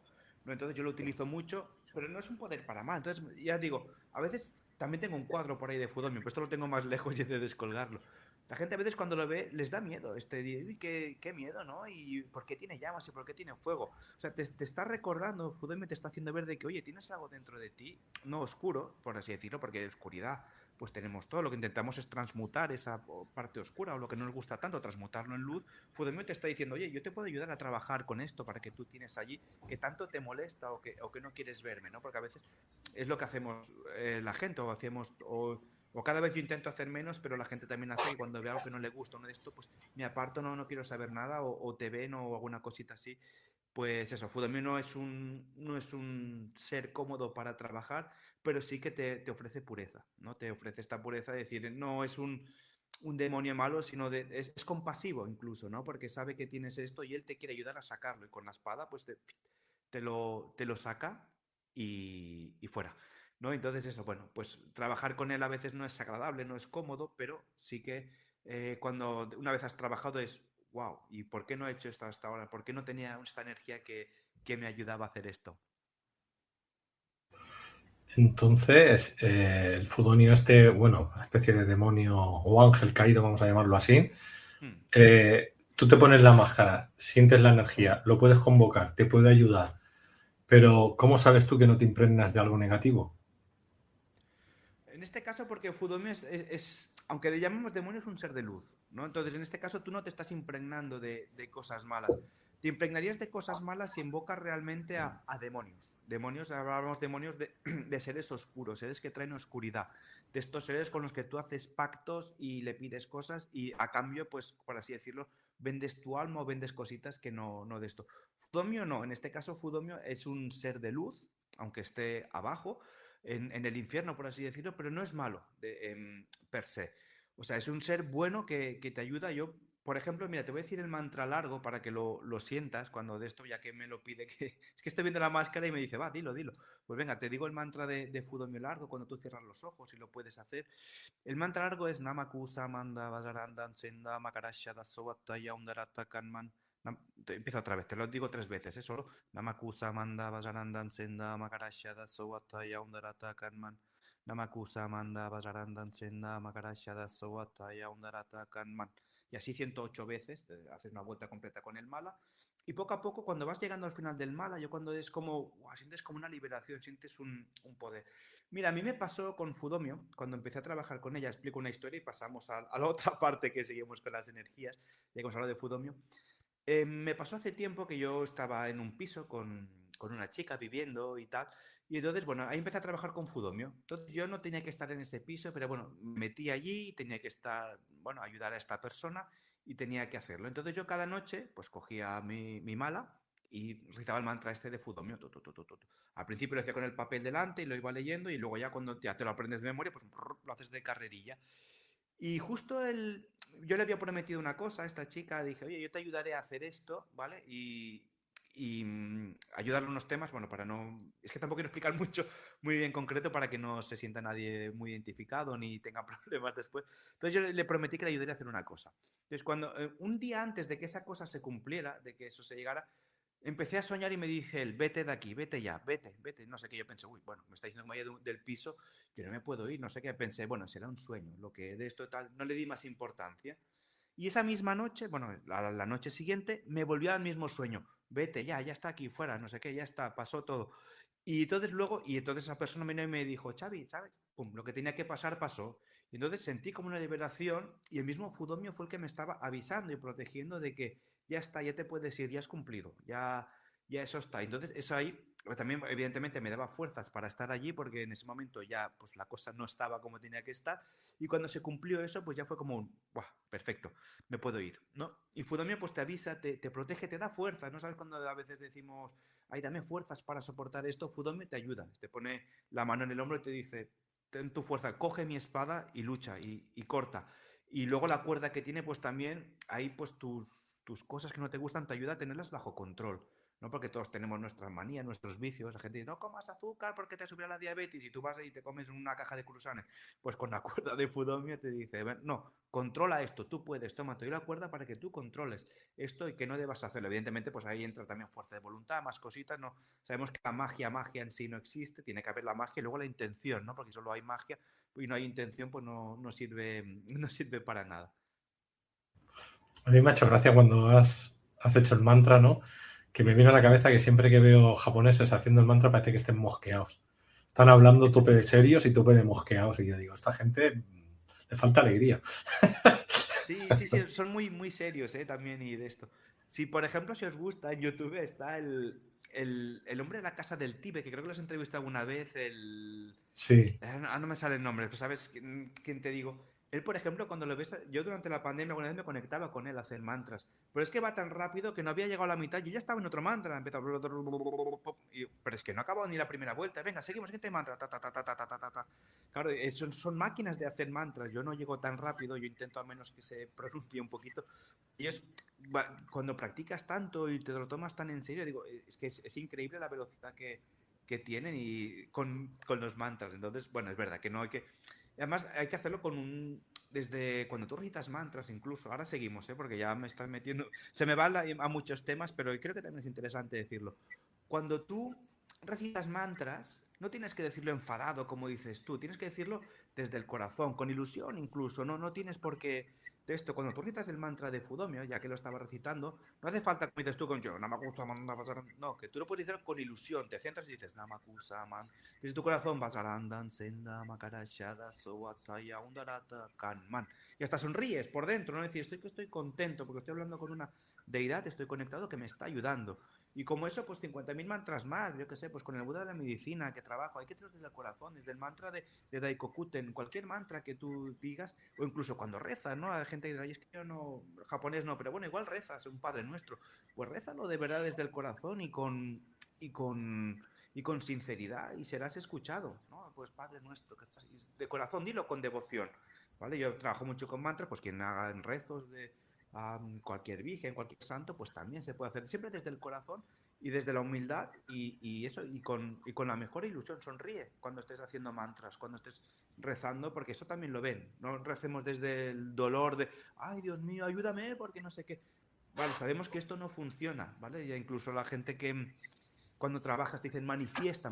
¿No? Entonces yo lo utilizo mucho, pero no es un poder para mal. Entonces, ya digo, a veces también tengo un cuadro por ahí de Fudomio, pero esto lo tengo más lejos y he de descolgarlo. La gente a veces cuando lo ve les da miedo. Uy, qué miedo, ¿no? ¿Y por qué tiene llamas y por qué tiene fuego? O sea, te está recordando, Fudomio te está haciendo ver de que, oye, tienes algo dentro de ti, no oscuro, por así decirlo, porque de oscuridad pues tenemos todo. Lo que intentamos es transmutar esa parte oscura o lo que no nos gusta tanto, transmutarlo en luz. Fudomio te está diciendo, oye, yo te puedo ayudar a trabajar con esto para que tú tienes allí que tanto te molesta o que no quieres verme, ¿no? Porque a veces es lo que hacemos la gente o cada vez yo intento hacer menos, pero la gente también hace que cuando ve algo que no le gusta, uno de esto, pues me aparto, no quiero saber nada o te ven o alguna cosita así. Pues eso, Fudomio no es un ser cómodo para trabajar, pero sí que te ofrece pureza, ¿no? Te ofrece esta pureza de decir, no es un demonio malo, sino es compasivo incluso, ¿no? Porque sabe que tienes esto y él te quiere ayudar a sacarlo. Y con la espada, pues te lo saca y fuera, ¿no? Entonces eso, bueno, pues trabajar con él a veces no es agradable, no es cómodo, pero sí que cuando una vez has trabajado es, wow, ¿y por qué no he hecho esto hasta ahora? ¿Por qué no tenía esta energía que me ayudaba a hacer esto? Entonces, el Fudonio este, bueno, una especie de demonio o ángel caído, vamos a llamarlo así, Hmm. tú te pones la máscara, sientes la energía, lo puedes convocar, te puede ayudar, pero ¿cómo sabes tú que no te impregnas de algo negativo? En este caso, porque Fudomio aunque le llamemos demonio, es un ser de luz, ¿no? Entonces, en este caso, tú no te estás impregnando de cosas malas. Te impregnarías de cosas malas si invocas realmente a demonios. Demonios, hablábamos demonios de seres oscuros, seres que traen oscuridad. De estos seres con los que tú haces pactos y le pides cosas y a cambio, pues, por así decirlo, vendes tu alma o vendes cositas que no de esto. Fudomio no, en este caso Fudomio es un ser de luz, aunque esté abajo, en el infierno, por así decirlo, pero no es malo per se. O sea, es un ser bueno que te ayuda. Yo, por ejemplo, mira, te voy a decir el mantra largo para que lo sientas cuando de esto, ya que me lo pide, que es que estoy viendo la máscara y me dice, va, dilo, dilo. Pues venga, te digo el mantra de Fudomio largo cuando tú cierras los ojos y lo puedes hacer. El mantra largo es Namakusa, Manda, Vasarandan, Senda, Makarasha, Dasovata, Yaundarata, Kanman. Empiezo otra vez, te lo digo 3 veces, ¿eh? Solo. Namakusa, Manda, Vasarandan, Senda, Makarasha, Dasovata, Yaundarata, Kanman. Namakusa, Manda, Vasarandan, Senda, Makarasha, Dasovata, Yaundarata, Kanman. Y así 108 veces, te haces una vuelta completa con el mala. Y poco a poco, cuando vas llegando al final del mala, yo cuando es como, wow, sientes como una liberación, sientes un poder. Mira, a mí me pasó con Fudomio, cuando empecé a trabajar con ella, explico una historia y pasamos a la otra parte que seguimos con las energías, ya que hemos hablado de Fudomio. Me pasó hace tiempo que yo estaba en un piso con una chica viviendo y tal, y entonces, bueno, ahí empecé a trabajar con Fudomio. Entonces yo no tenía que estar en ese piso, pero bueno, me metí allí, tenía que estar, bueno, ayudar a esta persona y tenía que hacerlo. Entonces yo cada noche, pues cogía mi mala y rezaba el mantra este de Fudomio. Al principio lo hacía con el papel delante y lo iba leyendo y luego ya cuando ya te lo aprendes de memoria, pues lo haces de carrerilla. Y justo yo le había prometido una cosa a esta chica, dije, oye, yo te ayudaré a hacer esto, ¿vale? Y ayudarle a unos temas, bueno, para no... Es que tampoco quiero explicar mucho, muy bien concreto para que no se sienta nadie muy identificado ni tenga problemas después. Entonces yo le prometí que le ayudaría a hacer una cosa. Entonces cuando, un día antes de que esa cosa se cumpliera, de que eso se llegara, empecé a soñar y me dice él, vete de aquí, vete ya, vete, vete. No sé qué, yo pensé, uy, bueno, me está diciendo que me vaya del piso, que no me puedo ir, no sé qué. Pensé, bueno, será un sueño, lo que de esto tal, no le di más importancia. Y esa misma noche, bueno, la noche siguiente, me volvió al mismo sueño. Vete ya, ya está aquí fuera, no sé qué, ya está, pasó todo. Y entonces esa persona me vino y me dijo, Xavi, ¿sabes? Pum, lo que tenía que pasar pasó. Y entonces sentí como una liberación y el mismo Fudomio fue el que me estaba avisando y protegiendo de que ya está, ya te puedes ir, ya has cumplido, ya eso está. Entonces eso ahí también evidentemente me daba fuerzas para estar allí porque en ese momento ya pues la cosa no estaba como tenía que estar y cuando se cumplió eso pues ya fue como un, ¡buah! Perfecto, me puedo ir, ¿no? Y Fudomio pues te avisa, te protege, te da fuerzas, ¿no? ¿Sabes cuando a veces decimos, ay, dame fuerzas para soportar esto? Fudomio te ayuda, te pone la mano en el hombro y te dice, ten tu fuerza, coge mi espada y lucha y corta. Y luego la cuerda que tiene, pues también ahí pues tus cosas que no te gustan te ayuda a tenerlas bajo control. No porque todos tenemos nuestras manías, nuestros vicios. La gente dice, no comas azúcar porque te subió la diabetes y tú vas y te comes una caja de cruzanes. Pues con la cuerda de Fudomio te dice, no, controla esto, tú puedes, toma, te doy la cuerda para que tú controles esto y que no debas hacerlo. Evidentemente, pues ahí entra también fuerza de voluntad, más cositas, ¿no? Sabemos que la magia en sí no existe, tiene que haber la magia y luego la intención, ¿no? Porque solo hay magia y no hay intención, pues no sirve, no sirve para nada. A mí me ha hecho gracia cuando has hecho el mantra, ¿no? Que me viene a la cabeza que siempre que veo japoneses haciendo el mantra parece que estén mosqueados. Están hablando tope de serios y tope de mosqueados. Y yo digo, esta gente le falta alegría. Sí, sí, sí, son muy, muy serios, también y de esto. Si, por ejemplo, si os gusta, en YouTube está el hombre de la casa del Tíbet, que creo que los entrevisté alguna vez, Sí, no me sale el nombre, pero ¿sabes quién te digo? Él, por ejemplo, cuando lo ves, yo durante la pandemia alguna vez me conectaba con él a hacer mantras, pero es que va tan rápido que no había llegado a la mitad, yo ya estaba en otro mantra, empezó pero es que no ha acabado ni la primera vuelta, venga, seguimos, siguiente mantra, ta, ta, ta, ta, ta, ta, ta, ta. Claro, son máquinas de hacer mantras, yo no llego tan rápido, yo intento al menos que se pronuncie un poquito, y cuando practicas tanto y te lo tomas tan en serio, digo, es que es increíble la velocidad que tienen y con los mantras. Entonces, bueno, es verdad que no hay que... Además, hay que hacerlo desde cuando tú recitas mantras incluso. Ahora seguimos, porque ya me estás metiendo... Se me va a muchos temas, pero creo que también es interesante decirlo. Cuando tú recitas mantras, no tienes que decirlo enfadado, como dices tú, tienes que decirlo desde el corazón, con ilusión incluso, no tienes por qué de esto. Cuando tú recitas el mantra de Fudomio, ya que lo estaba recitando, no hace falta que dices tú con yo, Namakusa man, no, que tú lo puedes decir con ilusión, te centras y dices Namakusa man, desde tu corazón vas arandan, senda, makarashada, soataya, undarata, kanman, y hasta sonríes por dentro, no decir estoy contento porque estoy hablando con una deidad, estoy conectado que me está ayudando. Y como eso, pues 50.000 mantras más, yo qué sé, pues con el Buda de la medicina que trabajo, hay que hacerlo desde el corazón, desde el mantra de Daikokuten, cualquier mantra que tú digas, o incluso cuando rezas, ¿no? Hay gente que dirá, es que yo no, japonés no, pero bueno, igual rezas, un Padre Nuestro, pues rézalo de verdad desde el corazón y con, y con sinceridad y serás escuchado, ¿no? Pues Padre Nuestro, que estás, de corazón, dilo con devoción, ¿vale? Yo trabajo mucho con mantras, pues quien haga en rezos de cualquier virgen, cualquier santo, pues también se puede hacer siempre desde el corazón y desde la humildad y eso, y con la mejor ilusión. Sonríe cuando estés haciendo mantras, cuando estés rezando, porque eso también lo ven. No recemos desde el dolor de, ay Dios mío, ayúdame, porque no sé qué. Vale, sabemos que esto no funciona, ¿vale? Ya incluso la gente que cuando trabajas te dicen manifiesta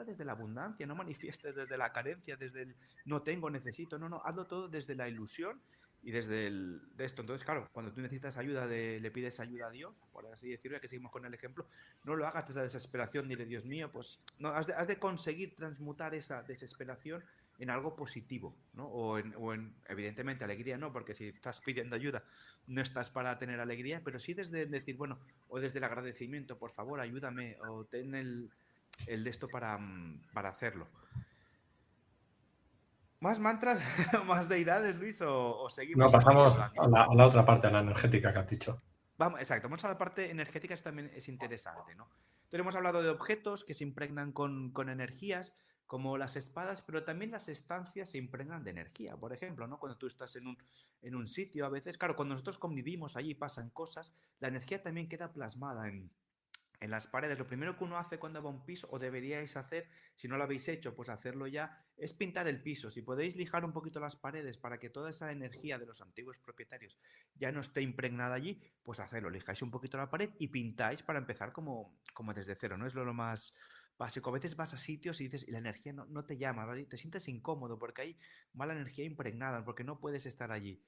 desde la abundancia, no manifiestes desde la carencia, desde el no tengo, necesito, no, hazlo todo desde la ilusión y desde de esto. Entonces, claro, cuando tú necesitas ayuda, le pides ayuda a Dios, por así decirlo, ya que seguimos con el ejemplo, no lo hagas desde la desesperación, dile, Dios mío, pues no, has de conseguir transmutar esa desesperación en algo positivo, ¿no? Evidentemente, alegría no, porque si estás pidiendo ayuda, no estás para tener alegría, pero sí desde decir, bueno, o desde el agradecimiento, por favor, ayúdame, o ten el de esto para hacerlo. ¿Más mantras, más deidades, Luis, o No, seguimos un poquito pasamos hablando? a la otra parte, a la energética que has dicho. Vamos, exacto, vamos a la parte energética, eso también es interesante, ¿no? Entonces hemos hablado de objetos que se impregnan con energías, como las espadas, pero también las estancias se impregnan de energía. Por ejemplo, ¿no? Cuando tú estás en un sitio, a veces, claro, cuando nosotros convivimos allí pasan cosas, la energía también queda plasmada en las paredes. Lo primero que uno hace cuando va a un piso, o deberíais hacer, si no lo habéis hecho, pues hacerlo ya, es pintar el piso. Si podéis lijar un poquito las paredes para que toda esa energía de los antiguos propietarios ya no esté impregnada allí, pues hacerlo. Lijáis un poquito la pared y pintáis para empezar como desde cero. No es lo más básico. A veces vas a sitios y dices, y la energía no te llama, ¿vale? Te sientes incómodo porque hay mala energía impregnada, porque no puedes estar allí.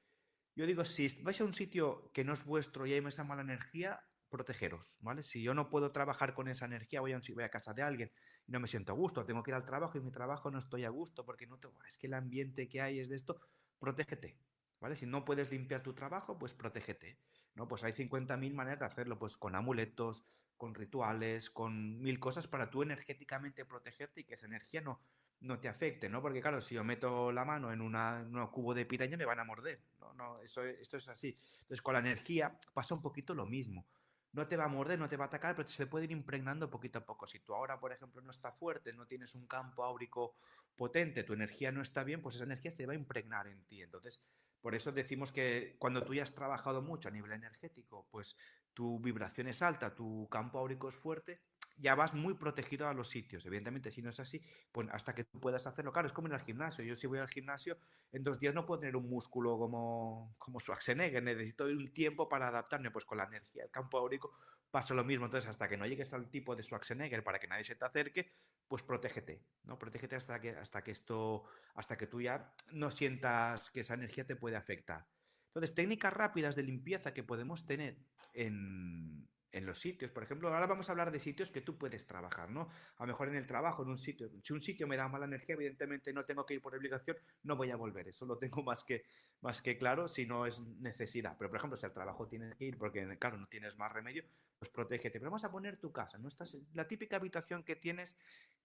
Yo digo, si vais a un sitio que no es vuestro y hay esa mala energía, protegeros, ¿vale? Si yo no puedo trabajar con esa energía, voy a casa de alguien y no me siento a gusto, tengo que ir al trabajo y en mi trabajo no estoy a gusto porque no te, es que el ambiente que hay es de esto, protégete, ¿vale? Si no puedes limpiar tu trabajo, pues protégete, ¿no? Pues hay 50.000 maneras de hacerlo, pues con amuletos, con rituales, con mil cosas para tú energéticamente protegerte y que esa energía no te afecte, ¿no? Porque claro, si yo meto la mano en un cubo de piraña me van a morder, no, esto es así. Entonces con la energía pasa un poquito lo mismo. No te va a morder, no te va a atacar, pero se puede ir impregnando poquito a poco. Si tú ahora, por ejemplo, no está fuerte, no tienes un campo áurico potente, tu energía no está bien, pues esa energía se va a impregnar en ti. Entonces, por eso decimos que cuando tú ya has trabajado mucho a nivel energético, pues tu vibración es alta, tu campo áurico es fuerte, ya vas muy protegido a los sitios. Evidentemente, si no es así, pues hasta que tú puedas hacerlo. Claro, es como ir al gimnasio. Yo si voy al gimnasio, en 2 días no puedo tener un músculo como Schwarzenegger. Necesito un tiempo para adaptarme. Pues con la energía del campo áurico pasa lo mismo. Entonces, hasta que no llegues al tipo de Schwarzenegger para que nadie se te acerque, pues protégete, ¿no? Protégete hasta que tú ya no sientas que esa energía te puede afectar. Entonces, técnicas rápidas de limpieza que podemos tener en los sitios. Por ejemplo, ahora vamos a hablar de sitios que tú puedes trabajar, ¿no? A lo mejor en el trabajo, en un sitio. Si un sitio me da mala energía, evidentemente no tengo que ir por obligación, no voy a volver. Eso lo tengo más que claro si no es necesidad. Pero, por ejemplo, si al trabajo tienes que ir porque, claro, no tienes más remedio, pues protégete. Pero vamos a poner tu casa, ¿no? Estás, la típica habitación que tienes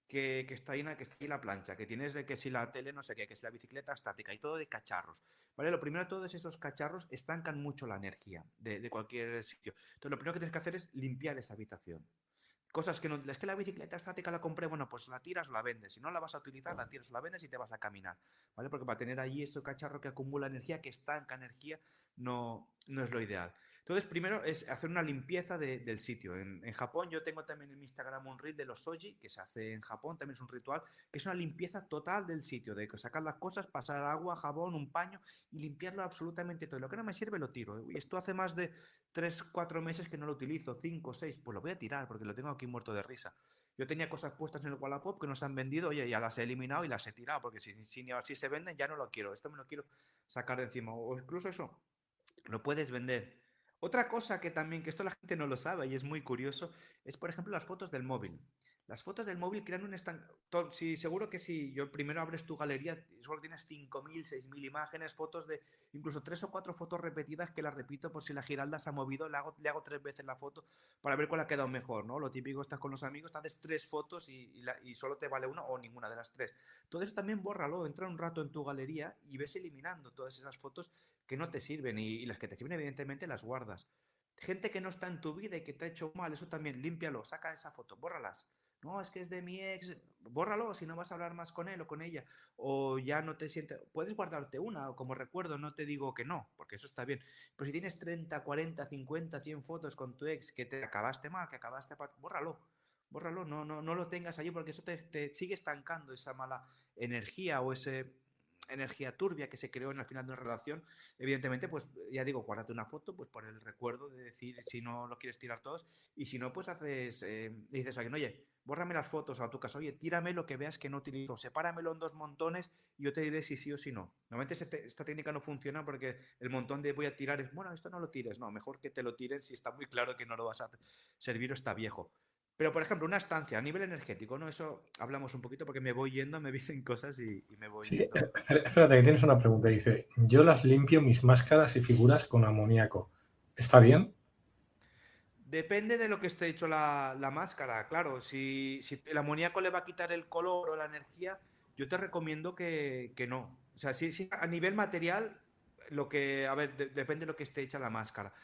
que está ahí la plancha, que tienes de que si la tele no sé qué, que si la bicicleta estática y todo de cacharros. ¿Vale? Lo primero de todos esos cacharros estancan mucho la energía de cualquier sitio. Entonces, lo primero que tienes que hacer es limpiar esa habitación. Cosas que no. Es que la bicicleta estática la compré, bueno, pues la tiras o la vendes. Si no la vas a utilizar, la tiras o la vendes y te vas a caminar. ¿Vale? Porque para tener allí ese cacharro que acumula energía, que estanca energía, no es lo ideal. Entonces, primero es hacer una limpieza del sitio. En Japón, yo tengo también en mi Instagram un reel de los soji, que se hace en Japón, también es un ritual, que es una limpieza total del sitio, de sacar las cosas, pasar agua, jabón, un paño y limpiarlo absolutamente todo. Lo que no me sirve lo tiro. Y esto hace más de 3 4 meses que no lo utilizo, 5 6 pues lo voy a tirar porque lo tengo aquí muerto de risa. Yo tenía cosas puestas en el Wallapop que no se han vendido, oye, ya las he eliminado y las he tirado, porque si ni así se venden, ya no lo quiero. Esto me lo quiero sacar de encima. O incluso eso, lo puedes vender. Otra cosa que también, que esto la gente no lo sabe y es muy curioso, es por ejemplo las fotos del móvil. Las fotos del móvil crean un sí, seguro que si yo primero abres tu galería, solo tienes 5.000, 6.000 imágenes, fotos de incluso 3 o 4 fotos repetidas que las repito por si la Giralda se ha movido, le hago 3 veces la foto para ver cuál ha quedado mejor, ¿no? Lo típico, estás con los amigos, te haces 3 fotos y solo te vale una o ninguna de las 3. Todo eso también bórralo, entra un rato en tu galería y ves eliminando todas esas fotos que no te sirven y las que te sirven evidentemente las guardas. Gente que no está en tu vida y que te ha hecho mal, eso también, límpialo, saca esa foto, bórralas. No, es que es de mi ex, bórralo si no vas a hablar más con él o con ella. O ya no te sientes, puedes guardarte una, o como recuerdo, no te digo que no, porque eso está bien. Pero si tienes 30, 40, 50, 100 fotos con tu ex que te acabaste mal, que acabaste, bórralo. Bórralo, no lo tengas allí porque eso te sigue estancando esa mala energía o esa energía turbia que se creó en el final de una relación. Evidentemente, pues ya digo, guárdate una foto pues por el recuerdo de decir si no lo quieres tirar todos y si no, pues dices a alguien, oye, bórrame las fotos o a tu casa, oye, tírame lo que veas que no utilizo, sepáramelo en 2 montones y yo te diré si sí o si no. Normalmente esta técnica no funciona porque el montón de voy a tirar es, bueno, esto no lo tires, no, mejor que te lo tiren si está muy claro que no lo vas a servir o está viejo. Pero, por ejemplo, una estancia a nivel energético, ¿no? Eso hablamos un poquito porque me voy yendo, me vienen cosas y me voy Sí, yendo. espérate, que tienes una pregunta. Dice, yo las limpio mis máscaras y figuras con amoníaco. ¿Está bien? Depende de lo que esté hecho la máscara, claro. Si el amoníaco le va a quitar el color o la energía, yo te recomiendo que no. O sea, si a nivel material, a ver, depende de lo que esté hecha la máscara.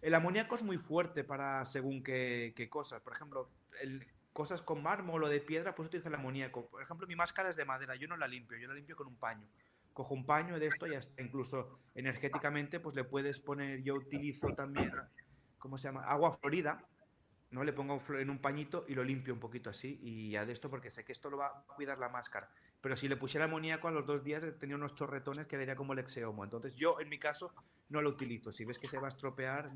El amoníaco es muy fuerte para según qué cosas. Por ejemplo, cosas con mármol o de piedra, pues utiliza el amoníaco. Por ejemplo, mi máscara es de madera, yo no la limpio, yo la limpio con un paño. Cojo un paño de esto y hasta incluso energéticamente, pues le puedes poner, yo utilizo también, ¿cómo se llama? Agua florida, ¿no? Le pongo en un pañito y lo limpio un poquito así y ya de esto porque sé que esto lo va a cuidar la máscara. Pero si le pusiera amoníaco a los 2 días tenía unos chorretones que daría como el exeomo. Entonces yo en mi caso no lo utilizo. Si ves que se va a estropear,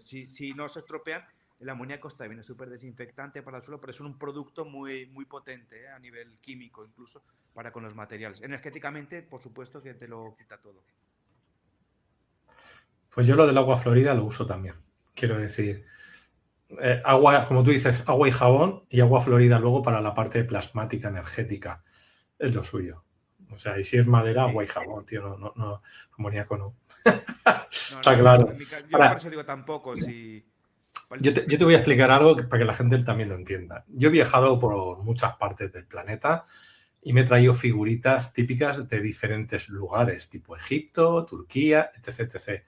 si no se estropean, el amoníaco está bien, es súper desinfectante para el suelo, pero es un producto muy, muy potente a nivel químico incluso para con los materiales. Energéticamente, por supuesto que te lo quita todo. Pues yo lo del agua florida lo uso también. Quiero decir, agua, como tú dices, agua y jabón y agua florida luego para la parte plasmática energética. Es lo suyo. O sea, y si es madera, agua y Sí. jabón, tío, no, amoníaco no. No, Está no, claro. yo por Ahora, eso digo tampoco, si... yo te voy a explicar algo para que la gente también lo entienda. Yo he viajado por muchas partes del planeta y me he traído figuritas típicas de diferentes lugares, tipo Egipto, Turquía, etc, etc.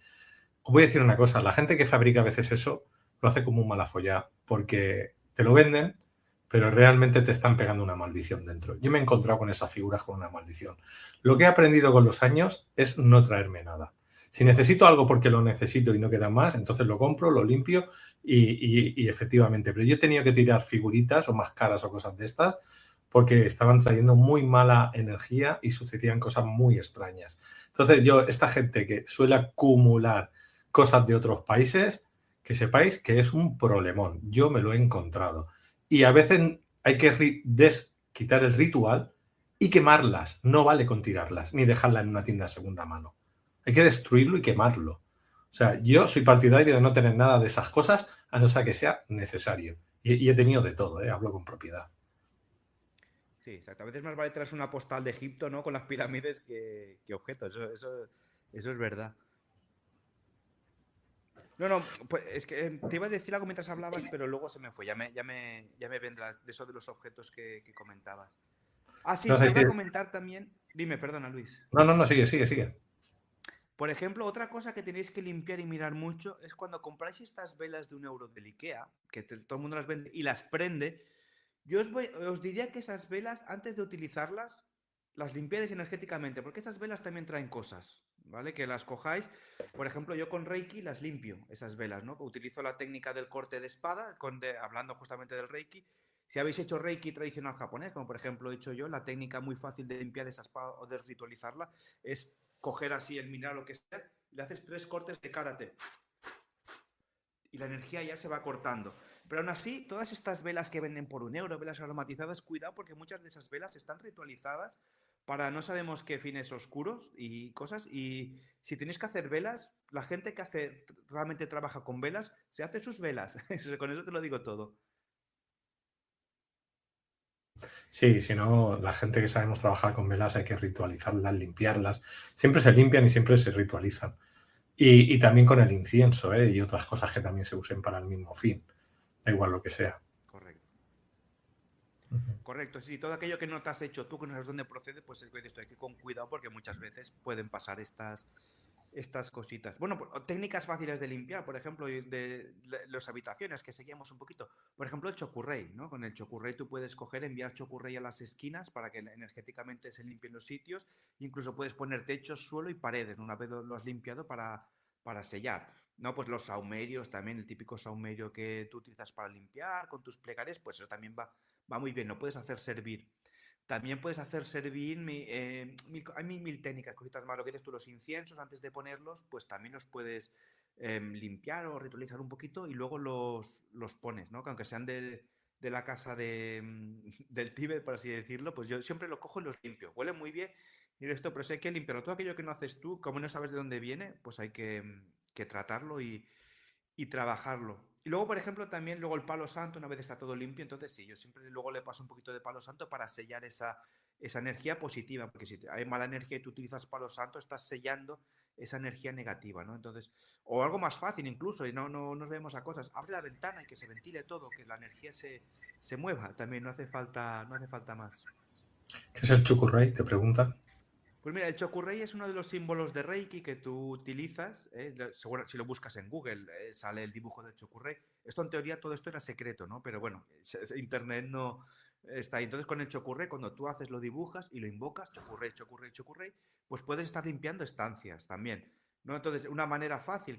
Os voy a decir una cosa, la gente que fabrica a veces eso lo hace como un malafollá, porque te lo venden, pero realmente te están pegando una maldición dentro. Yo me he encontrado con esas figuras con una maldición. Lo que he aprendido con los años es no traerme nada. Si necesito algo porque lo necesito y no queda más, entonces lo compro, lo limpio y efectivamente. Pero yo he tenido que tirar figuritas o máscaras o cosas de estas porque estaban trayendo muy mala energía y sucedían cosas muy extrañas. Entonces esta gente que suele acumular cosas de otros países, que sepáis que es un problemón. Yo me lo he encontrado. Y a veces hay que quitar el ritual y quemarlas. No vale con tirarlas, ni dejarlas en una tienda de segunda mano. Hay que destruirlo y quemarlo. O sea, yo soy partidario de no tener nada de esas cosas a no ser que sea necesario. Y he tenido de todo, hablo con propiedad. Sí, exacto. A veces más vale traerse una postal de Egipto, ¿no? Con las pirámides que objetos. Eso es verdad. No, no, pues es que te iba a decir algo mientras hablabas, pero luego se me fue. Ya me vendrá de eso de los objetos que comentabas. Ah, sí, ¿No te sé iba a comentar también. Dime, perdona, Luis. No, sigue. Por ejemplo, otra cosa que tenéis que limpiar y mirar mucho es cuando compráis estas velas de 1 euro del IKEA, que todo el mundo las vende y las prende. Os diría que esas velas, antes de utilizarlas, las limpiáis energéticamente, porque esas velas también traen cosas, ¿vale? Que las cojáis. Por ejemplo, yo con Reiki las limpio, esas velas, ¿no? Utilizo la técnica del corte de espada, hablando justamente del Reiki. Si habéis hecho Reiki tradicional japonés, como por ejemplo he hecho yo, la técnica muy fácil de limpiar esa espada o de ritualizarla es coger así el mineral o lo que sea y le haces 3 cortes de karate y la energía ya se va cortando. Pero aún así, todas estas velas que venden por 1 euro, velas aromatizadas, cuidado porque muchas de esas velas están ritualizadas para no sabemos qué fines oscuros y cosas. Y si tenéis que hacer velas, la gente que realmente trabaja con velas, se hace sus velas. Con eso te lo digo todo. Sí, si no, la gente que sabemos trabajar con velas hay que ritualizarlas, limpiarlas. Siempre se limpian y siempre se ritualizan. Y también con el incienso, ¿eh? Y otras cosas que también se usen para el mismo fin. Da igual lo que sea. Correcto. Ujú. Correcto, sí, todo aquello que no te has hecho tú, que no sabes dónde procede, pues es que esto hay que ir con cuidado porque muchas veces pueden pasar estas cositas. Bueno, técnicas fáciles de limpiar, por ejemplo, de las habitaciones que seguíamos un poquito. Por ejemplo, el chokurrey, ¿no? Con el chokurrey tú puedes coger, enviar chokurrey a las esquinas para que energéticamente se limpien los sitios. Incluso puedes poner techos, suelo y paredes, ¿no? Una vez lo has limpiado para sellar. No, pues los saumerios también, el típico saumerio que tú utilizas para limpiar con tus plegares, pues eso también va muy bien, lo puedes hacer servir. También puedes hacer servir, hay mil técnicas, cositas más. Lo que dices tú, los inciensos, antes de ponerlos, pues también los puedes limpiar o ritualizar un poquito y luego los pones, ¿no? Que aunque sean de la casa del Tíbet, por así decirlo, pues yo siempre lo cojo y los limpio. Huele muy bien y de esto, pero si hay que limpiarlo. Todo aquello que no haces tú, como no sabes de dónde viene, pues hay que tratarlo y trabajarlo. Y luego, por ejemplo, también luego el palo santo, una vez está todo limpio, entonces sí, yo siempre luego le paso un poquito de palo santo para sellar esa energía positiva, porque si hay mala energía y tú utilizas palo santo, estás sellando esa energía negativa, ¿no? Entonces, o algo más fácil incluso, y no nos vemos a cosas, abre la ventana y que se ventile todo, que la energía se mueva, también no hace falta más. ¿Qué es el chukurrey? Te pregunta. Pues mira, el Chokurrei es uno de los símbolos de Reiki que tú utilizas. Seguro, si lo buscas en Google, sale el dibujo del Chokurrei. Esto en teoría todo esto era secreto, ¿no? Pero bueno, Internet no está ahí. Entonces con el Chokurrei, cuando tú haces, lo dibujas y lo invocas, Chokurrei, Chokurrei, Chokurrei, pues puedes estar limpiando estancias también. ¿No? Entonces, una manera fácil,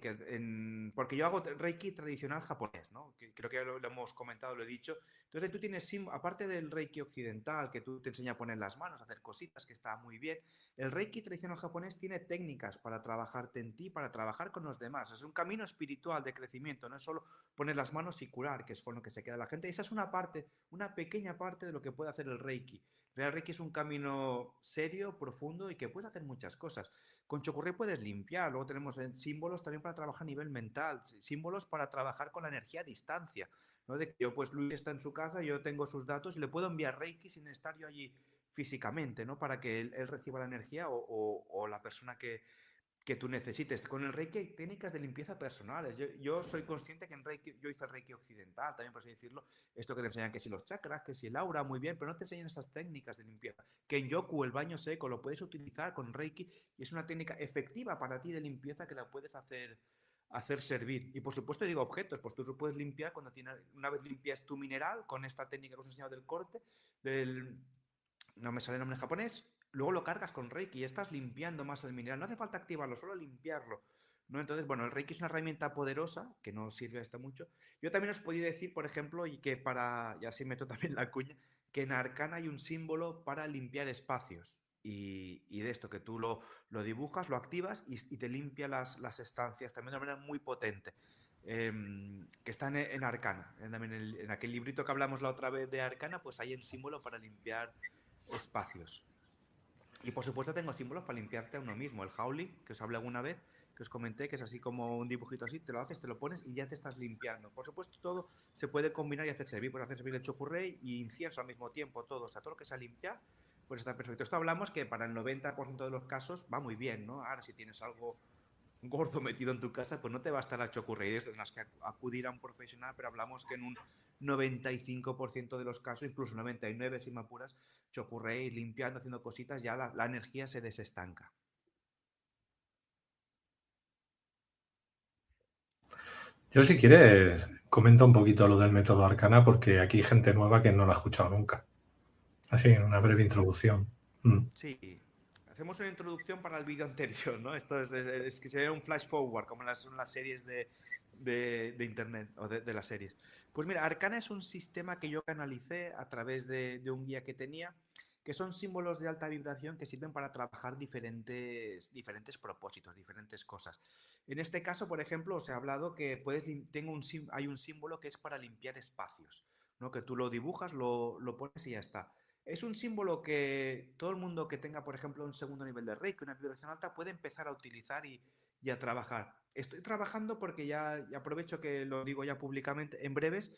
porque yo hago Reiki tradicional japonés, ¿no? Que creo que ya lo hemos comentado, lo he dicho. Entonces tú tienes, aparte del Reiki occidental, que tú te enseña a poner las manos, a hacer cositas, que está muy bien, el Reiki tradicional japonés tiene técnicas para trabajarte en ti, para trabajar con los demás. Es un camino espiritual de crecimiento, no es solo poner las manos y curar, que es con lo que se queda la gente. Esa es una parte, una pequeña parte de lo que puede hacer el Reiki. El Reiki es un camino serio, profundo y que puede hacer muchas cosas. Con Chokurei puedes limpiar, luego tenemos símbolos también para trabajar a nivel mental, símbolos para trabajar con la energía a distancia, ¿no? De que yo, pues Luis está en su casa, yo tengo sus datos y le puedo enviar Reiki sin estar yo allí físicamente, ¿no? Para que él reciba la energía o la persona que tú necesites. Con el Reiki hay técnicas de limpieza personales. Yo soy consciente que en Reiki, yo hice Reiki occidental, también por así decirlo, esto que te enseñan que si los chakras, que si el aura, muy bien, pero no te enseñan estas técnicas de limpieza. Que en Yoku, el baño seco, lo puedes utilizar con Reiki y es una técnica efectiva para ti de limpieza que la puedes hacer servir. Y por supuesto digo objetos, pues tú lo puedes limpiar una vez limpias tu mineral con esta técnica que os he enseñado del corte, no me sale el nombre en japonés, luego lo cargas con Reiki y estás limpiando más el mineral. No hace falta activarlo, solo limpiarlo. ¿No? Entonces, bueno, el Reiki es una herramienta poderosa que no sirve hasta mucho. Yo también os podía decir, por ejemplo, y así meto también la cuña, que en Arcana hay un símbolo para limpiar espacios. Y de esto, que tú lo dibujas, lo activas y te limpia las estancias también de una manera muy potente. Que está en Arcana. También en aquel librito que hablamos la otra vez de Arcana, pues hay el símbolo para limpiar espacios. Y por supuesto tengo símbolos para limpiarte a uno mismo. El Howling, que os hablé alguna vez, que os comenté, que es así como un dibujito así, te lo haces, te lo pones y ya te estás limpiando. Por supuesto todo se puede combinar y hacer servir. Puedes hacer servir el chokurrey y incienso al mismo tiempo, todo. O sea, todo lo que sea limpiar, pues está perfecto. Esto hablamos que para el 90% de los casos va muy bien, ¿no? Ahora si tienes algo gordo metido en tu casa, pues no te va a estar a chokurrey, tendrás que acudir a un profesional, pero hablamos que en un 95% de los casos, incluso 99 si me apuras, chokurrey, limpiando, haciendo cositas, ya la energía se desestanca. Yo, si quieres, comenta un poquito lo del método Arcana, porque aquí hay gente nueva que no lo ha escuchado nunca. Así, en una breve introducción. Sí, hacemos una introducción para el vídeo anterior, ¿no? Esto es que sería un flash forward, como son las series de internet o de las series. Pues mira, Arcana es un sistema que yo canalicé a través de un guía que tenía que son símbolos de alta vibración que sirven para trabajar diferentes propósitos, diferentes cosas. En este caso, por ejemplo, os he hablado que hay un símbolo que es para limpiar espacios, ¿no? Que tú lo dibujas, lo pones y ya está. Es un símbolo que todo el mundo que tenga, por ejemplo, un segundo nivel de Reiki, una vibración alta, puede empezar a utilizar y a trabajar. Estoy trabajando porque ya aprovecho que lo digo ya públicamente, en breves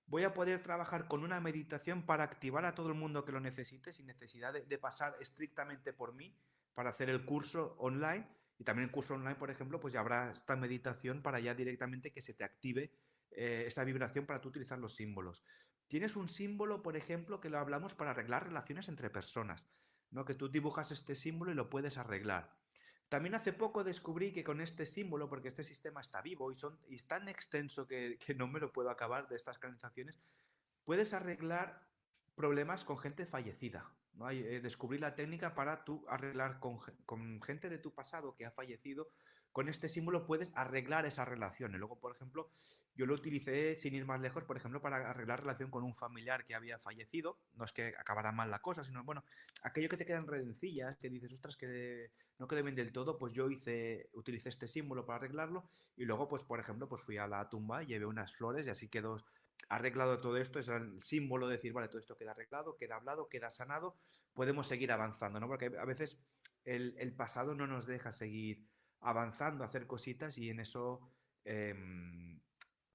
voy a poder trabajar con una meditación para activar a todo el mundo que lo necesite sin necesidad de pasar estrictamente por mí para hacer el curso online. Y también el curso online, por ejemplo, pues ya habrá esta meditación para ya directamente que se te active esa vibración para tú utilizar los símbolos. Tienes un símbolo, por ejemplo, que lo hablamos para arreglar relaciones entre personas, ¿no? Que tú dibujas este símbolo y lo puedes arreglar. También hace poco descubrí que con este símbolo, porque este sistema está vivo y es tan extenso que no me lo puedo acabar de estas canalizaciones, puedes arreglar problemas con gente fallecida, ¿no? Descubrí la técnica para tú arreglar con gente de tu pasado que ha fallecido. Con este símbolo puedes arreglar esas relaciones. Luego, por ejemplo, yo lo utilicé sin ir más lejos, por ejemplo, para arreglar relación con un familiar que había fallecido. No es que acabara mal la cosa, sino, bueno, aquello que te quedan redencillas, que dices, ostras, que no quedé bien del todo, pues yo utilicé este símbolo para arreglarlo y luego, pues, por ejemplo, pues fui a la tumba, llevé unas flores y así quedó arreglado todo esto, es el símbolo de decir, vale, todo esto queda arreglado, queda hablado, queda sanado, podemos seguir avanzando, ¿no? Porque a veces el pasado no nos deja seguir avanzando, hacer cositas y en eso...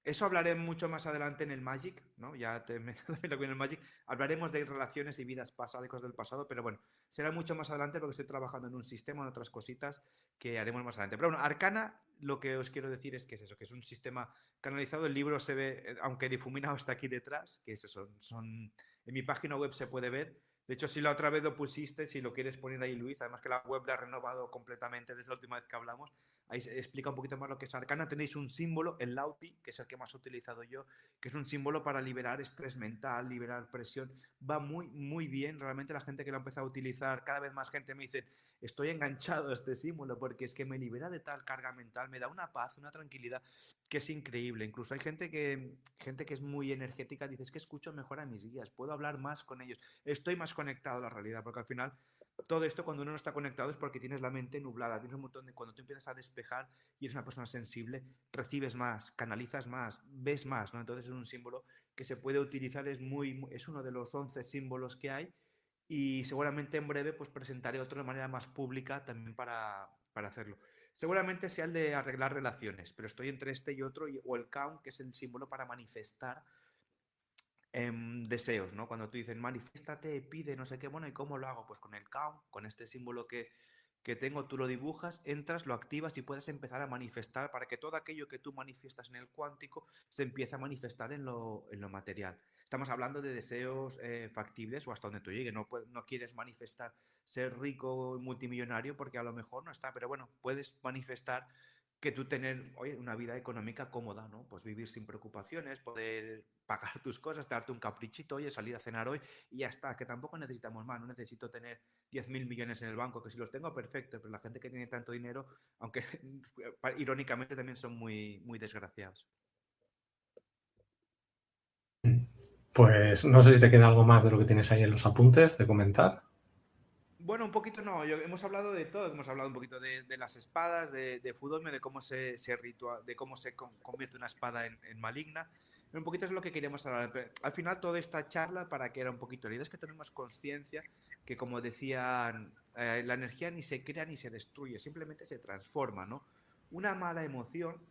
eso hablaré mucho más adelante en el Magic, ¿no? Ya te meto en el Magic. Hablaremos de relaciones y vidas pasadas y cosas del pasado, pero bueno, será mucho más adelante porque estoy trabajando en un sistema, en otras cositas que haremos más adelante. Pero bueno, Arcana, lo que os quiero decir es que es eso, que es un sistema canalizado. El libro se ve, aunque difuminado está aquí detrás, que es eso, en mi página web se puede ver. De hecho, si la otra vez lo pusiste, si lo quieres poner ahí, Luis, además que la web la ha renovado completamente desde la última vez que hablamos, ahí se explica un poquito más lo que es Arcana. Tenéis un símbolo, el Lauti, que es el que más he utilizado yo, que es un símbolo para liberar estrés mental, liberar presión. Va muy, muy bien. Realmente la gente que lo ha empezado a utilizar, cada vez más gente me dice, estoy enganchado a este símbolo porque es que me libera de tal carga mental, me da una paz, una tranquilidad que es increíble. Incluso hay gente que es muy energética, dice, es que escucho mejor a mis guías, puedo hablar más con ellos, estoy más conectado a la realidad, porque al final todo esto cuando uno no está conectado es porque tienes la mente nublada, tienes un montón de... Cuando tú empiezas a despejar y eres una persona sensible, recibes más, canalizas más, ves más, ¿no? Entonces es un símbolo que se puede utilizar, es uno de los 11 símbolos que hay y seguramente en breve pues presentaré otro de manera más pública también para hacerlo. Seguramente sea el de arreglar relaciones, pero estoy entre este y otro, o el Count, que es el símbolo para manifestar deseos, ¿no? Cuando tú dices, manifiéstate, pide, no sé qué, bueno, ¿y cómo lo hago? Pues con el count, con este símbolo que tengo, tú lo dibujas, entras, lo activas y puedes empezar a manifestar para que todo aquello que tú manifiestas en el cuántico se empiece a manifestar en lo material. Estamos hablando de deseos factibles o hasta donde tú llegues. No quieres manifestar ser rico, multimillonario, porque a lo mejor no está, pero bueno, puedes manifestar que tú tener, oye, una vida económica cómoda, ¿no? Pues vivir sin preocupaciones, poder pagar tus cosas, darte un caprichito, oye, salir a cenar hoy y ya está, que tampoco necesitamos más, no necesito tener 10.000 millones en el banco, que si los tengo, perfecto, pero la gente que tiene tanto dinero, aunque irónicamente también son muy, muy desgraciados. Pues no sé si te queda algo más de lo que tienes ahí en los apuntes de comentar. Bueno, un poquito no, hemos hablado de todo, hemos hablado un poquito de las espadas, de Fudome, de cómo se ritual, de cómo se convierte una espada en maligna. Un poquito es lo que queríamos hablar. Pero al final, toda esta charla, para que era un poquito, la idea es que tenemos conciencia que, como decían, la energía ni se crea ni se destruye, simplemente se transforma, ¿no? Una mala emoción,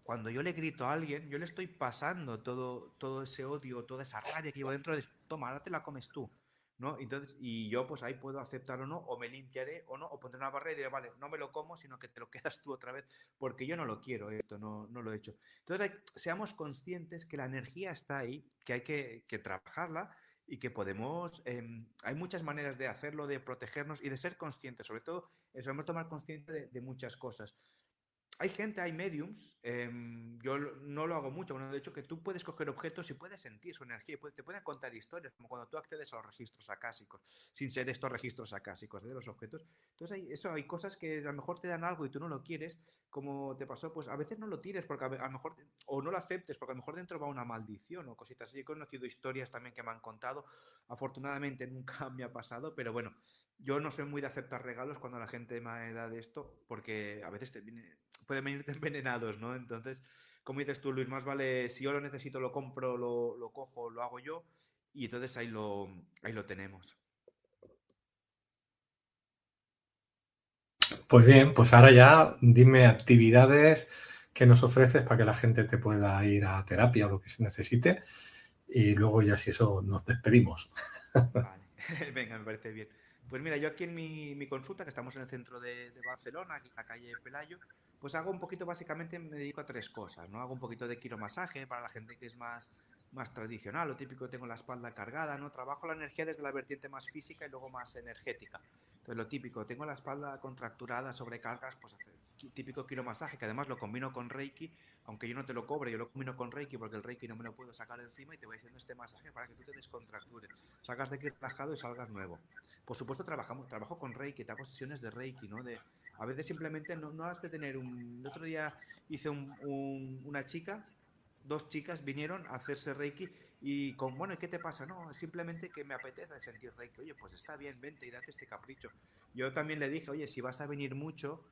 cuando yo le grito a alguien, yo le estoy pasando todo ese odio, toda esa rabia que llevo dentro, de, toma, ahora te la comes tú, ¿no? Entonces, y yo pues ahí puedo aceptar o no, o me limpiaré o no, o pondré una barrera y diré, vale, no me lo como, sino que te lo quedas tú otra vez, porque yo no lo quiero esto, no lo he hecho. Entonces, seamos conscientes que la energía está ahí, que hay que trabajarla y que podemos, hay muchas maneras de hacerlo, de protegernos y de ser conscientes, sobre todo, eso, hemos de tomar consciente de muchas cosas. hay gente, hay mediums, no lo hago mucho, bueno, de hecho que tú puedes coger objetos y puedes sentir su energía, te pueden contar historias, como cuando tú accedes a los registros acásicos, sin ser estos registros acásicos de los objetos. Entonces hay cosas que a lo mejor te dan algo y tú no lo quieres, como te pasó, pues a veces no lo tires porque a lo mejor, o no lo aceptes porque a lo mejor dentro va una maldición o cositas así. He conocido historias también que me han contado, afortunadamente nunca me ha pasado, pero bueno, yo no soy muy de aceptar regalos cuando la gente me da de esto, porque a veces pueden venirte envenenados, ¿no? Entonces, como dices tú, Luis, más vale, si yo lo necesito, lo compro, lo cojo, lo hago yo, y entonces ahí lo tenemos. Pues bien, pues ahora ya dime actividades que nos ofreces para que la gente te pueda ir a terapia o lo que se necesite y luego ya si eso nos despedimos. Vale, venga, me parece bien. Pues mira, yo aquí en mi consulta, que estamos en el centro de Barcelona, aquí en la calle Pelayo, pues hago un poquito, básicamente me dedico a tres cosas, ¿no? Hago un poquito de quiromasaje para la gente que es más tradicional, lo típico, tengo la espalda cargada, ¿no? Trabajo la energía desde la vertiente más física y luego más energética. Entonces, lo típico, tengo la espalda contracturada, sobrecargas, pues hacer típico quiromasaje, que además lo combino con Reiki, aunque yo no te lo cobre, yo lo combino con Reiki porque el Reiki no me lo puedo sacar encima y te voy haciendo este masaje para que tú te descontractures, salgas de aquí relajado y salgas nuevo. Por supuesto, trabajo con Reiki, te hago sesiones de Reiki, ¿no? A veces simplemente no has de tener un... El otro día hice una chica, dos chicas vinieron a hacerse Reiki y con, bueno, ¿qué te pasa? No, simplemente que me apetece sentir Reiki. Oye, pues está bien, vente y date este capricho. Yo también le dije, oye, si vas a venir mucho,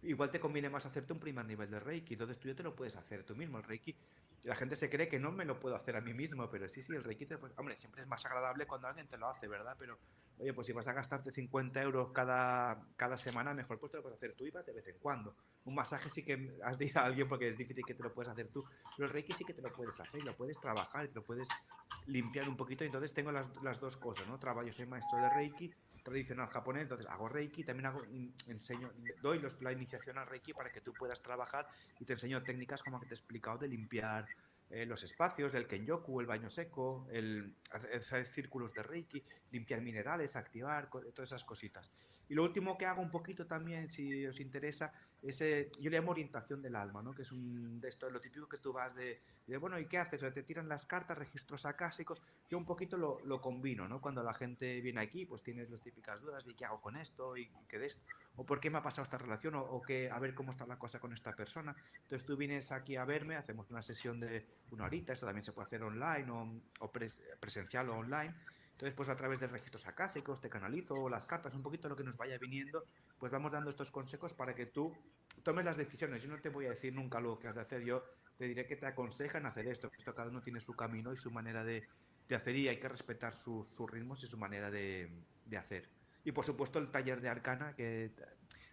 igual te conviene más hacerte un primer nivel de Reiki. Entonces tú ya te lo puedes hacer tú mismo. El Reiki, la gente se cree que no me lo puedo hacer a mí mismo, pero sí, el Reiki, hombre, siempre es más agradable cuando alguien te lo hace, ¿verdad? Pero, oye, pues si vas a gastarte 50 euros cada semana, mejor pues te lo puedes hacer tú y vas de vez en cuando. Un masaje sí que has de ir a alguien porque es difícil que te lo puedas hacer tú, pero el Reiki sí que te lo puedes hacer y lo puedes trabajar y te lo puedes limpiar un poquito. Entonces tengo las dos cosas, ¿no? Yo soy maestro de Reiki tradicional japonés, entonces hago Reiki, también enseño, doy la iniciación al Reiki para que tú puedas trabajar y te enseño técnicas como que te he explicado de limpiar los espacios, del Kenyoku, el baño seco, el hacer círculos de Reiki, limpiar minerales, activar, todas esas cositas. Y lo último que hago un poquito también, si os interesa, es, yo le llamo orientación del alma, ¿no? Que es de esto, lo típico que tú vas bueno, ¿y qué haces? O te tiran las cartas, registros acásicos. Yo un poquito lo combino, ¿no? Cuando la gente viene aquí, pues tienes las típicas dudas de qué hago con esto y qué de esto, o por qué me ha pasado esta relación, o qué, a ver cómo está la cosa con esta persona. Entonces tú vienes aquí a verme, hacemos una sesión de una horita, esto también se puede hacer online o presencial o online. Entonces, pues a través de registros acásicos te canalizo las cartas, un poquito lo que nos vaya viniendo, pues vamos dando estos consejos para que tú tomes las decisiones. Yo no te voy a decir nunca lo que has de hacer, yo te diré que te aconsejan hacer esto. Esto cada uno tiene su camino y su manera de hacer y hay que respetar sus ritmos y su manera de hacer. Y por supuesto el taller de Arcana, que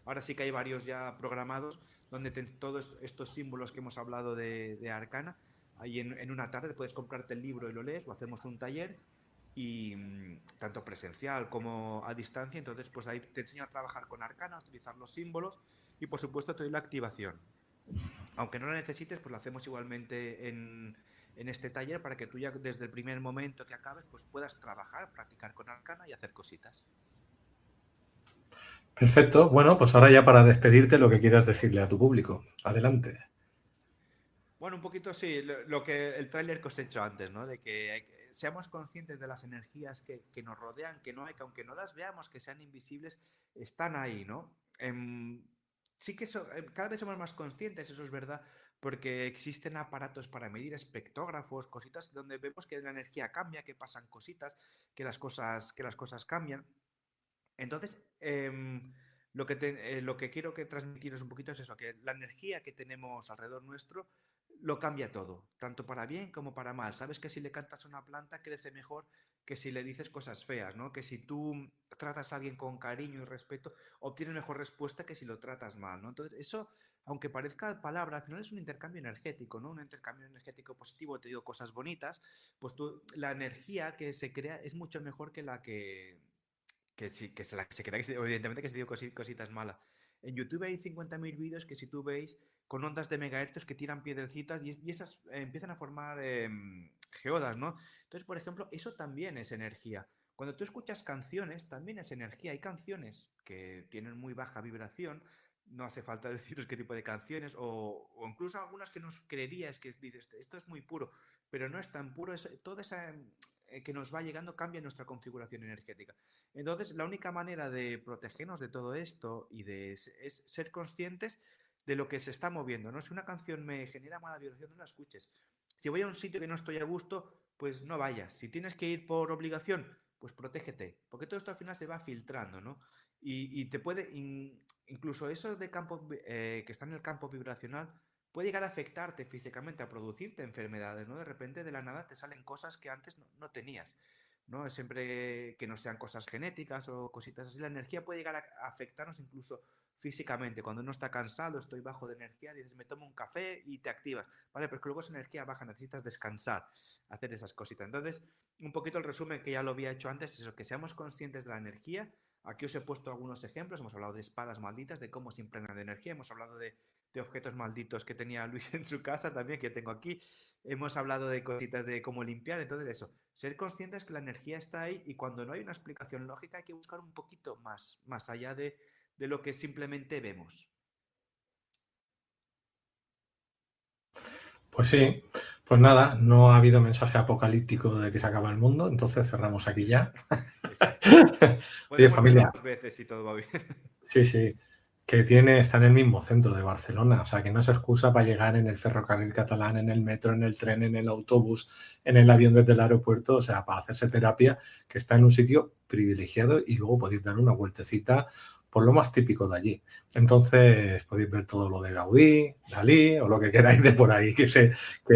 ahora sí que hay varios ya programados, donde todos estos símbolos que hemos hablado de Arcana, ahí en una tarde puedes comprarte el libro y lo lees o hacemos un taller y tanto presencial como a distancia. Entonces, pues ahí te enseño a trabajar con Arcana, a utilizar los símbolos y por supuesto te doy la activación. Aunque no lo necesites, pues lo hacemos igualmente en este taller para que tú ya desde el primer momento que acabes, pues puedas trabajar, practicar con Arcana y hacer cositas. Perfecto. Bueno, pues ahora ya para despedirte lo que quieras decirle a tu público. Adelante. Bueno, un poquito sí, lo que el tráiler que os he hecho antes, ¿no? De que seamos conscientes de las energías que nos rodean, que no hay, que aunque no las veamos, que sean invisibles, están ahí, ¿no? Sí que cada vez somos más conscientes, eso es verdad, porque existen aparatos para medir espectógrafos, cositas donde vemos que la energía cambia, que pasan cositas, que las cosas cambian. Entonces, lo que quiero que transmitiros un poquito es eso, que la energía que tenemos alrededor nuestro lo cambia todo, tanto para bien como para mal. Sabes que si le cantas a una planta crece mejor que si le dices cosas feas, ¿no? Que si tú tratas a alguien con cariño y respeto, obtienes mejor respuesta que si lo tratas mal, ¿no? Entonces, eso, aunque parezca palabra, al final es un intercambio energético, ¿no? Un intercambio energético positivo, te digo cosas bonitas, pues la energía que se crea es mucho mejor que la que sí, que se crea que evidentemente que se dio cositas malas. En YouTube hay 50.000 vídeos que si tú veis con ondas de megahercios que tiran piedrecitas y esas empiezan a formar geodas, ¿no? Entonces, por ejemplo, eso también es energía. Cuando tú escuchas canciones, también es energía. Hay canciones que tienen muy baja vibración, no hace falta deciros qué tipo de canciones o incluso algunas que nos creerías que dices, esto es muy puro, pero no es tan puro, es toda esa que nos va llegando cambia nuestra configuración energética. Entonces, la única manera de protegernos de todo esto es ser conscientes de lo que se está moviendo, ¿no? Si una canción me genera mala vibración, no la escuches. Si voy a un sitio que no estoy a gusto, pues no vayas. Si tienes que ir por obligación, pues protégete, porque todo esto al final se va filtrando, ¿no? Y te puede, incluso eso de campo, que está en el campo vibracional, puede llegar a afectarte físicamente, a producirte enfermedades, ¿no? De repente, de la nada, te salen cosas que antes no tenías, ¿no? Siempre que no sean cosas genéticas o cositas así, la energía puede llegar a afectarnos incluso físicamente. Cuando uno está cansado, estoy bajo de energía, dices, me tomo un café y te activas, ¿vale? Pero es que luego esa energía baja, necesitas descansar, hacer esas cositas. Entonces, un poquito el resumen que ya lo había hecho antes es eso, que seamos conscientes de la energía. Aquí os he puesto algunos ejemplos, hemos hablado de espadas malditas, de cómo se impregnan de energía, hemos hablado de objetos malditos que tenía Luis en su casa también, que tengo aquí, hemos hablado de cositas de cómo limpiar, entonces eso, ser conscientes que la energía está ahí y cuando no hay una explicación lógica hay que buscar un poquito más allá de lo que simplemente vemos. Pues sí, pues nada, no ha habido mensaje apocalíptico de que se acaba el mundo, entonces cerramos aquí ya. Exacto. Oye, Podemos verlo familia, más veces si todo va bien. sí, que está en el mismo centro de Barcelona, o sea que no es excusa para llegar en el ferrocarril catalán, en el metro, en el tren, en el autobús, en el avión desde el aeropuerto, o sea, para hacerse terapia, que está en un sitio privilegiado y luego podéis dar una vueltecita por lo más típico de allí. Entonces podéis ver todo lo de Gaudí, Dalí o lo que queráis de por ahí que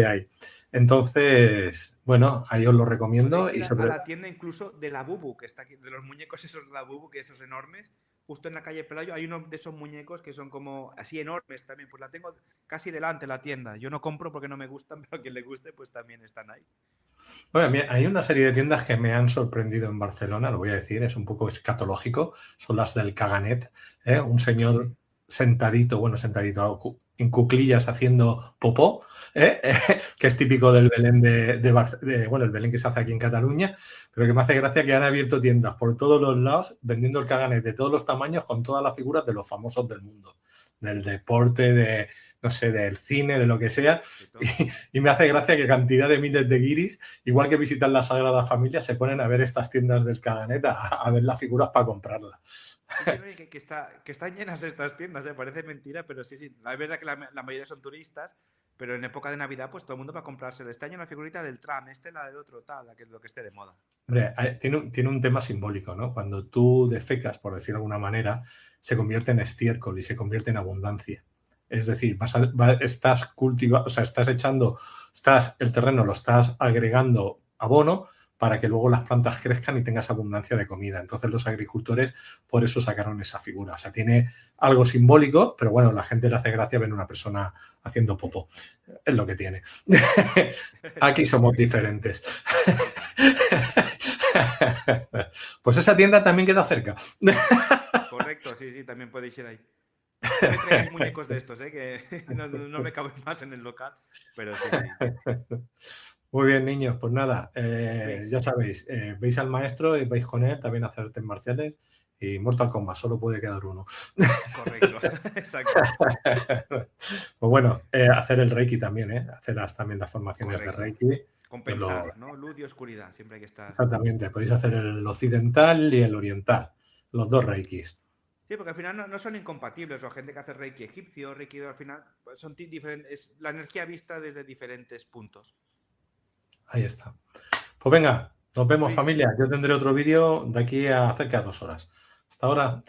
hay. Entonces, bueno, ahí os lo recomiendo. Podéis ir a la tienda incluso de la Bubu, que está aquí, de los muñecos esos de la Bubu, que esos enormes. Justo en la calle Pelayo hay uno de esos muñecos que son como así enormes también. Pues la tengo casi delante la tienda. Yo no compro porque no me gustan, pero a quien le guste, pues también están ahí. Bueno, mira, hay una serie de tiendas que me han sorprendido en Barcelona, lo voy a decir, es un poco escatológico, son las del Caganet, ¿eh? Un Ah, señor sí. sentadito en cuclillas haciendo popó, ¿eh? Que es típico del Belén bueno, el Belén que se hace aquí en Cataluña, pero que me hace gracia que han abierto tiendas por todos los lados vendiendo el Caganet de todos los tamaños con todas las figuras de los famosos del mundo, del deporte, de, no sé, del cine, de lo que sea, De y, todo. y me hace gracia que cantidad de miles de guiris, igual que visitan la Sagrada Familia, se ponen a ver estas tiendas del Caganet, a ver las figuras para comprarlas. Sí, no, y que están llenas estas tiendas, parece mentira, pero sí, sí. La verdad que la mayoría son turistas, pero en época de Navidad, pues todo el mundo va a comprarse. Este año la figurita del tram, la del otro, tal, la que es lo que esté de moda. Hombre, tiene un tema simbólico, ¿no? Cuando tú defecas, por decir de alguna manera, se convierte en estiércol y se convierte en abundancia. Es decir, estás cultivando, o sea, el terreno lo estás agregando abono para que luego las plantas crezcan y tengas abundancia de comida. Entonces los agricultores por eso sacaron esa figura. O sea, tiene algo simbólico, pero bueno, la gente le hace gracia ver una persona haciendo popó. Es lo que tiene. Es lo Aquí que somos tiene. diferentes. Pues esa tienda también queda cerca. Correcto, sí, sí, también podéis ir ahí. No me traigáis muñecos de estos, que no me caben más en el local, pero sí, sí. Muy bien, niños, pues nada, Luis, ya sabéis, veis al maestro y vais con él también a hacer artes marciales y Mortal Kombat, solo puede quedar uno. correcto, exacto, Pues bueno, hacer el Reiki también, hacer también las formaciones de correcto. Reiki. Compensar, ¿no? Luz y oscuridad, siempre hay que estar. Exactamente, podéis hacer el occidental y el oriental, los dos Reikis. Sí, porque al final no son incompatibles, o gente que hace Reiki egipcio, Reiki al final pues, son diferentes, es la energía vista desde diferentes puntos. Ahí está. Pues venga, nos vemos Luis, familia. Yo tendré otro vídeo de aquí a cerca de 2 horas. Hasta ahora.